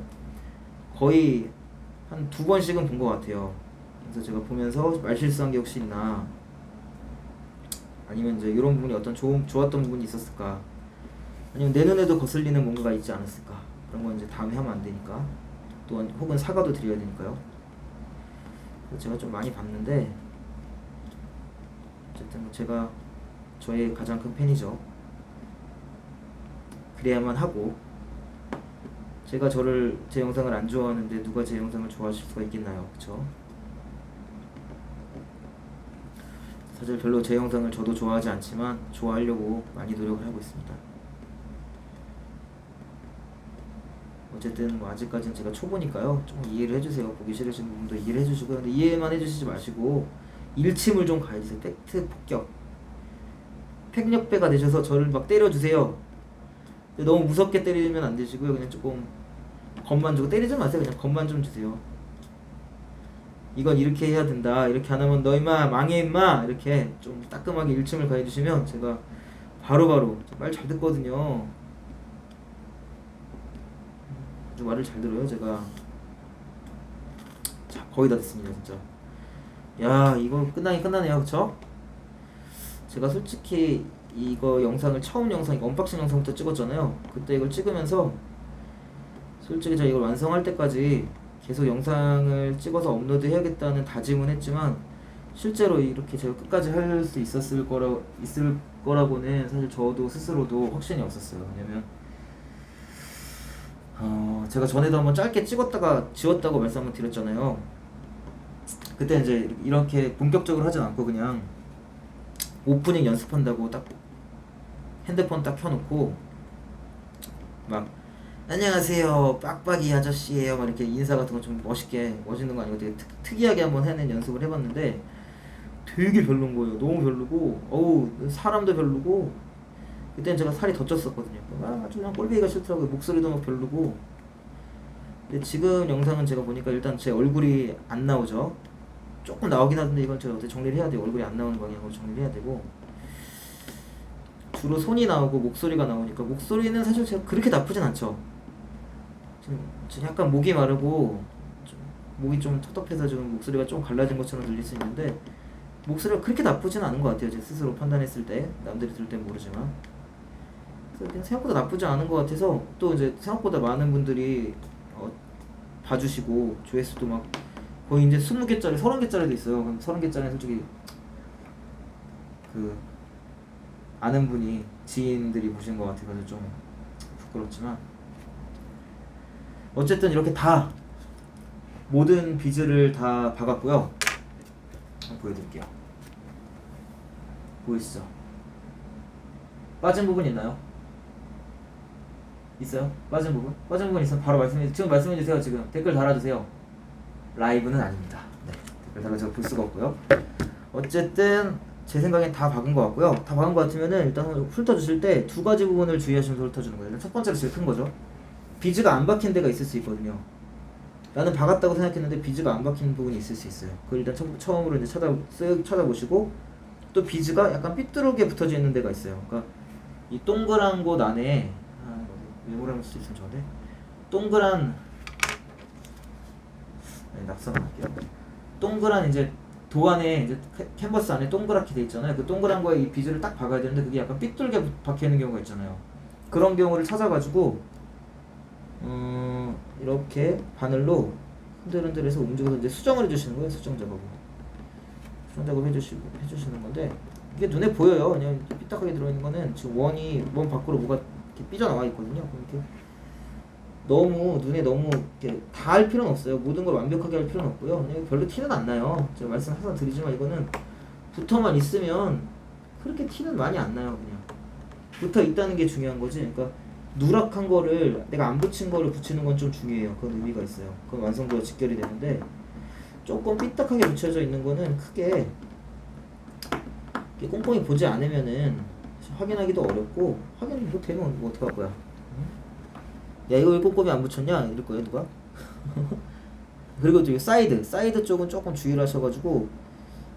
거의 한 2번씩은 본 것 같아요. 그래서 제가 보면서 말실수한 게 혹시 있나, 아니면 이제 이런 부분이 어떤 좋았던 부분이 있었을까, 아니면 내 눈에도 거슬리는 뭔가가 있지 않았을까, 그런 건 이제 다음에 하면 안 되니까, 또한 혹은 사과도 드려야 되니까요. 그래서 제가 좀 많이 봤는데 어쨌든 뭐 제가 저의 가장 큰 팬이죠. 그래야만 하고, 제가 제 영상을 안 좋아하는데 누가 제 영상을 좋아하실 수가 있겠나요, 그쵸? 사실 별로 제 영상을 저도 좋아하지 않지만 좋아하려고 많이 노력을 하고 있습니다. 어쨌든 뭐 아직까지는 제가 초보니까요, 좀 이해를 해주세요. 보기 싫으신 부분도 이해를 해주시고요. 근데 이해만 해주시지 마시고 일침을 좀 가해주세요. 팩트 폭격, 팩력배가 되셔서 저를 막 때려주세요. 근데 너무 무섭게 때리면 안 되시고요. 그냥 조금 겁만 주고, 때리지 마세요. 그냥 겁만 좀 주세요. 이건 이렇게 해야 된다, 이렇게 안 하면 너 임마 망해 임마, 이렇게 좀 따끔하게 일침을 가해주시면 제가 바로바로 말 잘 듣거든요. 아주 말을 잘 들어요 제가. 자 거의 다 됐습니다 진짜. 야 이거 끝나긴 끝나네요, 그쵸? 제가 솔직히 이거 영상을 처음 영상 언박싱 영상부터 찍었잖아요. 그때 이걸 찍으면서 솔직히 제가 이걸 완성할 때까지 계속 영상을 찍어서 업로드 해야겠다는 다짐은 했지만 실제로 이렇게 제가 끝까지 할 수 있을 거라고는 사실 저도 스스로도 확신이 없었어요. 왜냐면 제가 전에도 한번 짧게 찍었다가 지웠다고 말씀 한번 드렸잖아요. 그때 이제 이렇게 본격적으로 하진 않고 그냥 오프닝 연습한다고 딱 핸드폰 딱 켜놓고 막 안녕하세요 빡빡이 아저씨예요 막 이렇게 인사 같은 거 좀 멋있는 거 아니고 되게 특이하게 한번 해낸 연습을 해봤는데 되게 별론 거예요. 너무 별로고 사람도 별로고, 그때는 제가 살이 더 쪘었거든요. 좀 그냥 꼴보기가 싫더라고요. 목소리도 막 별로고. 근데 지금 영상은 제가 보니까 일단 제 얼굴이 안 나오죠. 조금 나오긴 하던데 이건 제가 어떻게 정리를 해야 돼요. 얼굴이 안 나오는 방향으로 정리를 해야 되고, 주로 손이 나오고 목소리가 나오니까 목소리는 사실 제가 그렇게 나쁘진 않죠. 지금 약간 목이 마르고 목이 좀 텁텁해서 지금 목소리가 좀 갈라진 것처럼 들릴 수 있는데 목소리가 그렇게 나쁘진 않은 것 같아요. 제 스스로 판단했을 때. 남들이 들을 땐 모르지만. 그래서 그냥 생각보다 나쁘지 않은 것 같아서, 또 이제 생각보다 많은 분들이 봐주시고 조회수도 막 거의 이제 20개짜리 30개짜리도 있어요. 그럼 30개짜리는 솔직히 아는 분이 지인들이 보신 것 같아서 좀 부끄럽지만, 어쨌든 이렇게 다 모든 비즈를 다 박았고요. 한번 보여드릴게요. 보이시죠? 빠진 부분 있나요? 있어요? 빠진 부분? 빠진 부분 있으면 바로 지금 말씀해주세요. 지금 댓글 달아주세요. 라이브는 아닙니다. 네, 댓글 달아서 볼 수가 없고요. 어쨌든 제 생각엔 다 박은 것 같고요. 다 박은 것 같으면은 일단 훑어주실 때 두 가지 부분을 주의하시면서 훑어주는 거예요. 첫 번째로 제일 큰 거죠. 비즈가 안 박힌 데가 있을 수 있거든요. 나는 박았다고 생각했는데 비즈가 안 박힌 부분이 있을 수 있어요. 그걸 일단 처음으로 이제 쓱 찾아보시고, 또 비즈가 약간 삐뚤게 붙어져 있는 데가 있어요. 그러니까 이 동그란 곳 안에 메모를 할 수 있으면 좋은데, 동그란 낙서만 할게요. 동그란 이제 도 안에 이제 캔버스 안에 동그랗게 돼 있잖아요. 그 동그란 거에 이 비즈를 딱 박아야 되는데 그게 약간 삐뚤게 박혀 있는 경우가 있잖아요. 그런 경우를 찾아가지고 이렇게 바늘로 흔들흔들해서 움직여서 이제 수정을 해주시는 거예요. 수정 작업 해주시는 건데, 이게 눈에 보여요. 그냥 삐딱하게 들어있는 거는 지금 원 밖으로 뭐가 이렇게 삐져나와 있거든요. 이렇게 너무 눈에 너무 이렇게 다 할 필요는 없어요. 모든 걸 완벽하게 할 필요는 없고요. 그냥 별로 티는 안 나요. 제가 말씀 항상 드리지만 이거는 붙어만 있으면 그렇게 티는 많이 안 나요. 그냥 붙어 있다는 게 중요한 거지. 그러니까 누락한 거를 내가 안 붙인 거를 붙이는 건 좀 중요해요. 그건 의미가 있어요. 그건 완성도가 직결이 되는데, 조금 삐딱하게 붙여져 있는 거는 크게 꼼꼼히 보지 않으면은 확인하기도 어렵고, 확인 뭐 되면 뭐 어떡할 거야. 야, 이거 왜 꼼꼼히 안 붙였냐? 이럴 거예요, 누가? 그리고 또 이 사이드 쪽은 조금 주의를 하셔가지고,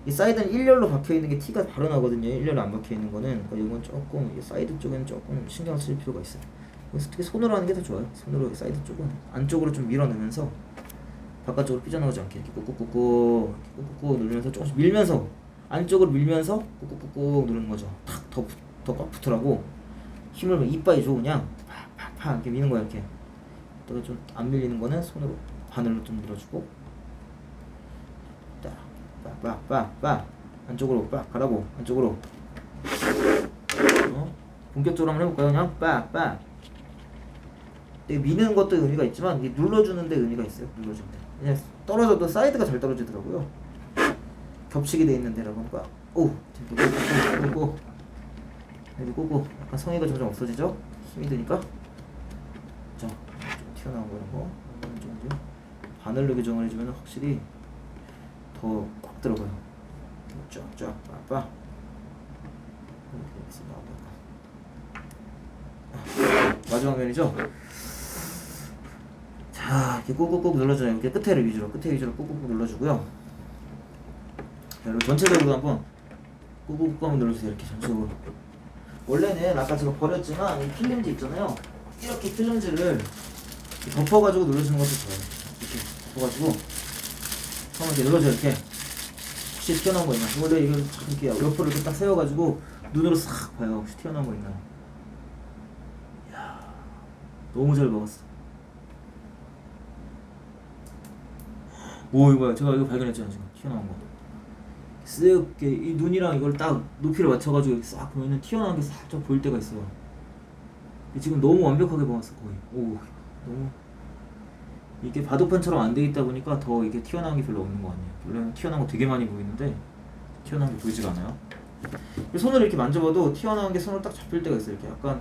이 사이드는 일렬로 박혀있는 게 티가 바로 나거든요. 일렬로 안 박혀있는 거는. 그러니까 이건 조금, 이 사이드 쪽에는 조금 신경 쓸 필요가 있어요. 그래서 특히 손으로 하는 게 더 좋아요. 손으로 사이드 쪽은 안쪽으로 좀 밀어내면서 바깥쪽으로 삐져나오지 않게 이렇게 꾹꾹꾹꾹 누르면서 조금씩 밀면서, 안쪽으로 밀면서 꾹꾹꾹꾹 누르는 거죠. 탁 더 꽉 붙으라고 힘을 이빨이 줘. 그냥 팍팍팍 이렇게 미는 거야. 이렇게 또 좀 안 밀리는 거는 손으로 바늘로 좀 밀어주고, 빡빡빡 안쪽으로 빡 가라고. 안쪽으로. 본격적으로 한번 해볼까요? 그냥 빡빡. 미는 것도 의미가 있지만 이게 눌러주는 데 의미가 있어요. 눌러주는 데. 그냥 떨어져도 사이드가 잘 떨어지더라고요. 겹치게 돼 있는 데라고 하니까. 오! 꼬꼬. 약간 성의가 점점 없어지죠? 힘이 드니까. 자, 좀 튀어나온 거 이런 거. 좀 바늘로 교정을 해주면 확실히 더 꽉 들어가요. 쫙쫙 빡빡. 마지막 면이죠? 자, 이렇게 꾹꾹꾹 눌러줘요. 이렇게 끝에 위주로 꾹꾹꾹 눌러주고요. 자, 그리고 전체적으로 한번 꾹꾹꾹 한번 눌러주세요. 이렇게 전체적으로. 원래는 아까 제가 버렸지만 이 필름지 있잖아요. 이렇게 필름지를 덮어가지고 눌러주는 것도 좋아요. 이렇게 덮어가지고 한번 이렇게 눌러줘요. 이렇게 혹시 튀어나온 거 있나? 원래 이걸 이렇게 옆으로 이렇게 딱 세워가지고 눈으로 싹 봐요. 혹시 튀어나온 거 있나? 이야, 너무 잘 먹었어. 오, 이거야. 제가 이거 발견했잖아요. 지금 튀어나온 거. 쓱 이 눈이랑 이걸 딱 높이를 맞춰가지고 싹 보면은 튀어나온 게 살짝 보일 때가 있어요. 지금 너무 완벽하게 먹었어 거의. 오, 너무 이게 바둑판처럼 안 돼 있다 보니까 더 이게 튀어나온 게 별로 없는 것 같네요. 원래는 튀어나온 거 되게 많이 보이는데 튀어나온 게 보이지가 않아요. 손으로 이렇게 만져봐도 튀어나온 게 손으로 딱 잡힐 때가 있어요. 이렇게 약간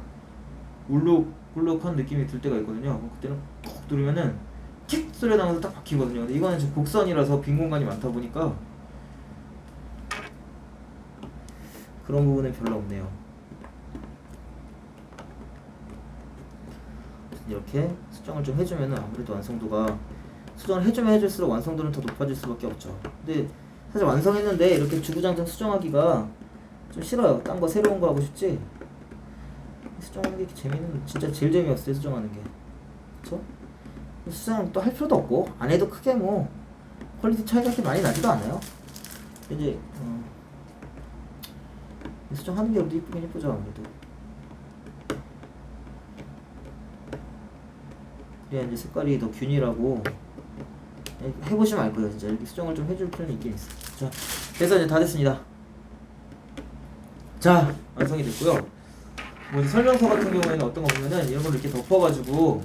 울룩한 느낌이 들 때가 있거든요. 그때는 꾹 누르면은 킥 소리 나면서 딱 박히거든요. 근데 이거는 지금 곡선이라서 빈 공간이 많다 보니까 그런 부분은 별로 없네요. 이렇게 수정을 좀 해주면 아무래도 완성도가, 수정을 해주면 해줄수록 완성도는 더 높아질 수밖에 없죠. 근데 사실 완성했는데 이렇게 주구장창 수정하기가 좀 싫어요. 딴 거 새로운 거 하고 싶지. 수정하는 게 재미는 진짜 제일 재미없어요. 수정하는 게. 그쵸? 수정 또 할 필요도 없고 안 해도 크게 뭐 퀄리티 차이가 그렇게 많이 나지도 않아요. 이제 수정하는 게 우리도 이쁘긴 이쁘죠. 아무래도. 그래야 이제 색깔이 더 균일하고, 해보시면 알 거예요. 진짜 이렇게 수정을 좀 해줄 필요는 있긴 있어. 자, 그래서 이제 다 됐습니다. 자, 완성이 됐고요. 뭐 설명서 같은 경우에는 어떤 거 보면은 이런 걸 이렇게 덮어가지고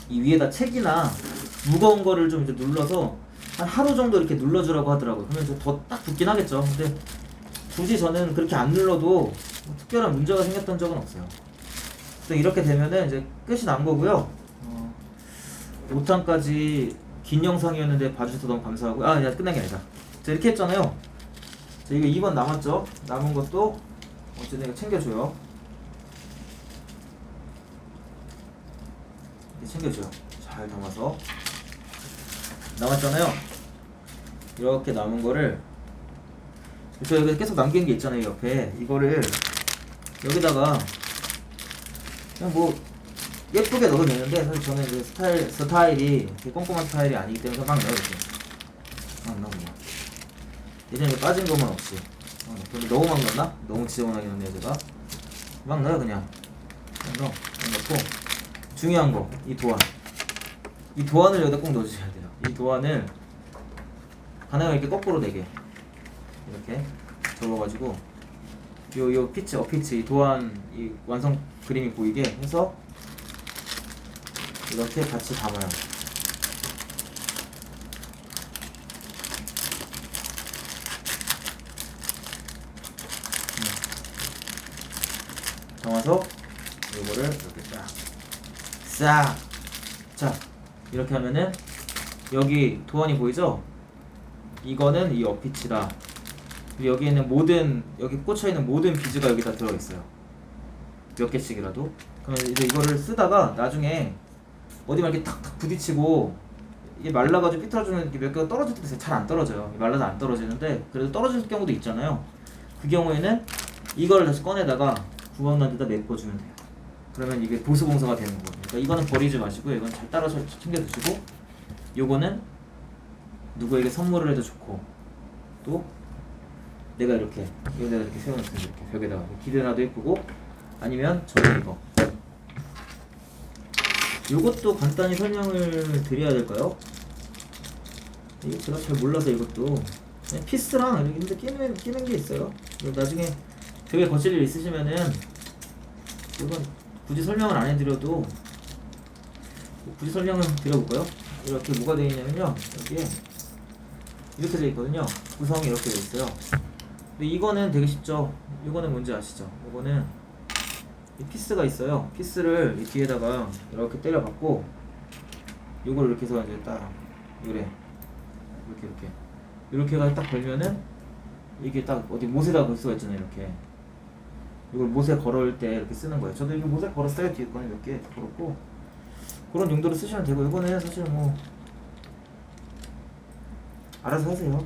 이 위에다 책이나 무거운 거를 좀 이제 눌러서 한 하루 정도 이렇게 눌러주라고 하더라고요. 그러면 이제 더 딱 붙긴 하겠죠. 근데 굳이 저는 그렇게 안 눌러도 뭐 특별한 문제가 생겼던 적은 없어요. 그래서 이렇게 되면은 이제 끝이 난 거고요. 5탄까지 긴 영상이었는데 봐주셔서 너무 감사하고요. 아, 야, 끝난 게 아니다. 자, 이렇게 했잖아요. 자, 이거 2번 남았죠? 남은 것도 어쨌든 이거 챙겨줘요. 이렇게 챙겨줘요. 잘 담아서. 남았잖아요. 이렇게 남은 거를 저 여기 계속 남긴 게 있잖아요. 옆에 이거를 여기다가 그냥 뭐 예쁘게 넣어도 되는데 사실 저는 이제 스타일이 이렇게 꼼꼼한 스타일이 아니기 때문에 막 넣어요. 이렇게 막 넣어 그냥 예전에 빠진 것만 없이. 근데 너무 막 넣었나? 너무 지저분하게 넣네요 제가. 막 넣어요 그냥. 넣고 중요한 거 이 도안. 이 도안을 여기다 꼭 넣어주셔야 돼요. 이 도안을 가능하면 이렇게 거꾸로 되게 이렇게 접어가지고 요 피치 어피치 이 도안 이 완성 그림이 보이게 해서 이렇게 같이 담아요. 담아서 이거를 이렇게 싹 자 이렇게 하면은 여기 도안이 보이죠? 이거는 이 어피치다. 그리고 여기 있는 모든 여기 꽂혀 있는 모든 비즈가 여기다 들어 있어요. 몇 개씩이라도. 그러면 이제 이거를 쓰다가 나중에 어디 막 이렇게 탁탁 부딪히고 이게 말라가지고 삐뚤어지는 몇 개가 떨어질 때 잘 안 떨어져요. 말라서 안 떨어지는데 그래도 떨어질 경우도 있잖아요. 그 경우에는 이걸 다시 꺼내다가 구멍난 데다 메꿔주면 돼요. 그러면 이게 보수봉사가 되는 거예요. 그러니까 이거는 버리지 마시고 이건 잘 따라서 챙겨 드시고 요거는 누구에게 선물을 해도 좋고 또 내가 이렇게 여기다 이렇게 세워놓으면 이렇게 벽에다가 기대놔도 예쁘고 아니면 저는 이거 요것도 간단히 설명을 드려야 될까요? 이게 제가 잘 몰라서 이것도 그냥 피스랑 이렇게 끼는 게 있어요. 나중에 벽에 거칠 일 있으시면은 이건 굳이 설명을 안 해드려도 굳이 설명을 드려볼까요? 이렇게 뭐가 되어 있냐면요 여기에 이렇게 되어 있거든요. 구성이 이렇게 되어 있어요. 근데 이거는 되게 쉽죠. 이거는 뭔지 아시죠? 이거는 이 피스가 있어요. 피스를 이 뒤에다가 이렇게 때려박고 요걸 이렇게 해서 이제 딱 요래 이렇게 해서 딱 걸면은 이게 딱 어디 못에다가 걸 수가 있잖아요. 이렇게 이걸 못에 걸을 때 이렇게 쓰는 거예요. 저도 이거 못에 걸었어요. 뒤에 거는 몇 개 걸었고 그런 용도로 쓰시면 되고 이거는 사실 뭐 알아서 하세요.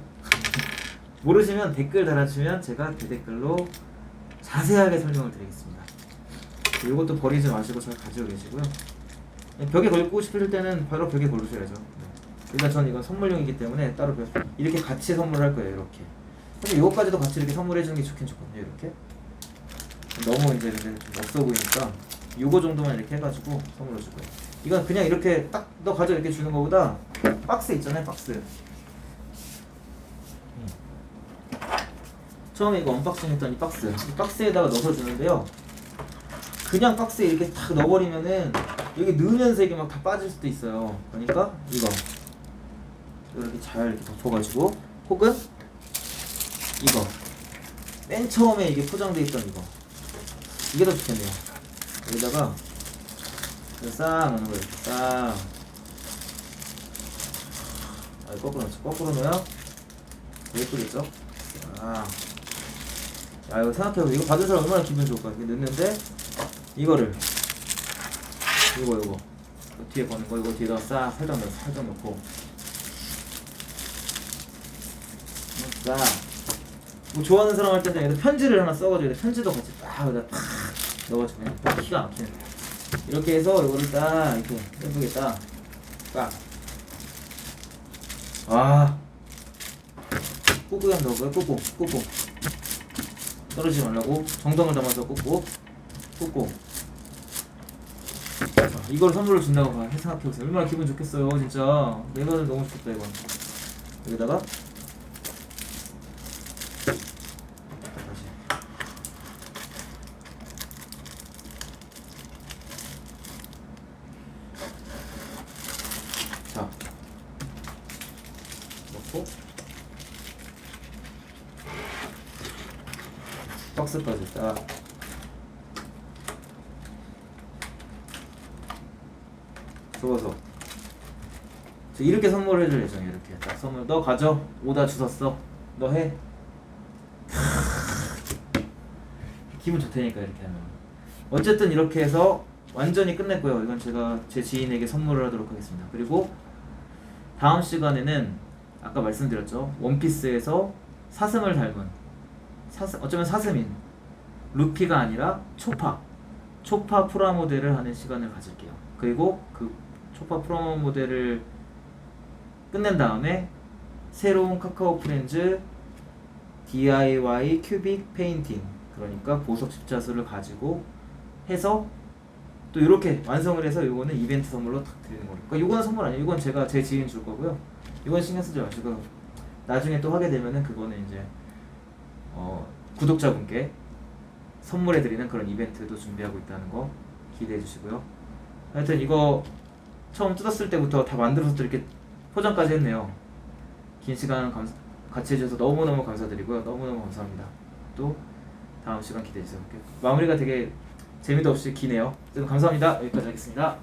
모르시면 댓글 달아주시면 제가 그 댓글로 자세하게 설명을 드리겠습니다. 이것도 버리지 마시고 잘 가지고 계시고요. 벽에 걸고 싶을 때는 바로 벽에 걸으셔야죠. 일단 전 이건 선물용이기 때문에 따로 이렇게 같이 선물할 거예요. 이렇게. 근데 이거까지도 같이 이렇게 선물해 주는 게 좋긴 좋거든요. 이렇게. 너무 이제 좀 없어 보이니까 요거 정도만 이렇게 해가지고 선물로 줄 거예요. 이건 그냥 이렇게 딱 너 가져 이렇게 주는 거보다 박스 있잖아요. 박스. 처음에 이거 언박싱 했던 이 박스에다가 넣어서 주는데요. 그냥 박스에 이렇게 탁 넣어버리면은 여기 넣으면서 이게 막 다 빠질 수도 있어요. 그러니까 이거 이렇게 잘 이렇게 덮어가지고 혹은 이거 맨 처음에 이게 포장돼 있던 이게 더 좋겠네요. 여기다가 싹 넣는 거예요. 싹. 거꾸로 넣어요. 예쁘겠죠? 아. 야, 이거 생각해보세요. 이거 받은 사람 얼마나 기분 좋을까? 이렇게 넣는데, 이거를. 이거. 뒤에 거는 거, 이거 뒤에다가 살짝 넣고. 싹. 뭐 좋아하는 사람 할 때는 편지를 하나 써가지고, 편지도 같이 딱, 여기다 탁 넣어가지고, 그냥 기가 막히네. 이렇게 해서 이거를 딱, 이렇게 예쁘게 딱. 꾹꾹 한번 넣어봐요. 꾹꾹. 떨어지지 말라고 정성을 담아서 꾹꾹. 이걸 선물로 준다고 생각해보세요. 얼마나 기분 좋겠어요. 진짜 내가 너무 좋겠다. 이건 여기다가 다시 자 넣고 박스까지 딱 접어서 이렇게 선물을 해줄 예정이야. 이렇게 딱 선물 너 가져. 오다 주웠어. 너 해. 기분 좋다니까 이렇게 하면. 어쨌든 이렇게 해서 완전히 끝냈고요. 이건 제가 제 지인에게 선물을 하도록 하겠습니다. 그리고 다음 시간에는 아까 말씀드렸죠. 원피스에서 사슴을 닮은 어쩌면 사슴인 루피가 아니라 초파 프라모델을 하는 시간을 가질게요. 그리고 그 초파 프라모델을 끝낸 다음에 새로운 카카오 프렌즈 DIY 큐빅 페인팅, 그러니까 보석 십자수를 가지고 해서 또 이렇게 완성을 해서 이거는 이벤트 선물로 탁 드리는 거예요. 그러니까 이거는 선물 아니에요. 이건 제가 제 지인 줄 거고요. 이건 신경 쓰지 마시고 나중에 또 하게 되면은 그거는 이제 구독자분께 선물해 드리는 그런 이벤트도 준비하고 있다는 거 기대해 주시고요. 하여튼 이거 처음 뜯었을 때부터 다 만들어서 또 이렇게 포장까지 했네요. 긴 시간 같이 해주셔서 너무너무 감사드리고요. 너무너무 감사합니다. 또 다음 시간 기대해 주세요. 마무리가 되게 재미도 없이 기네요. 감사합니다. 여기까지 하겠습니다.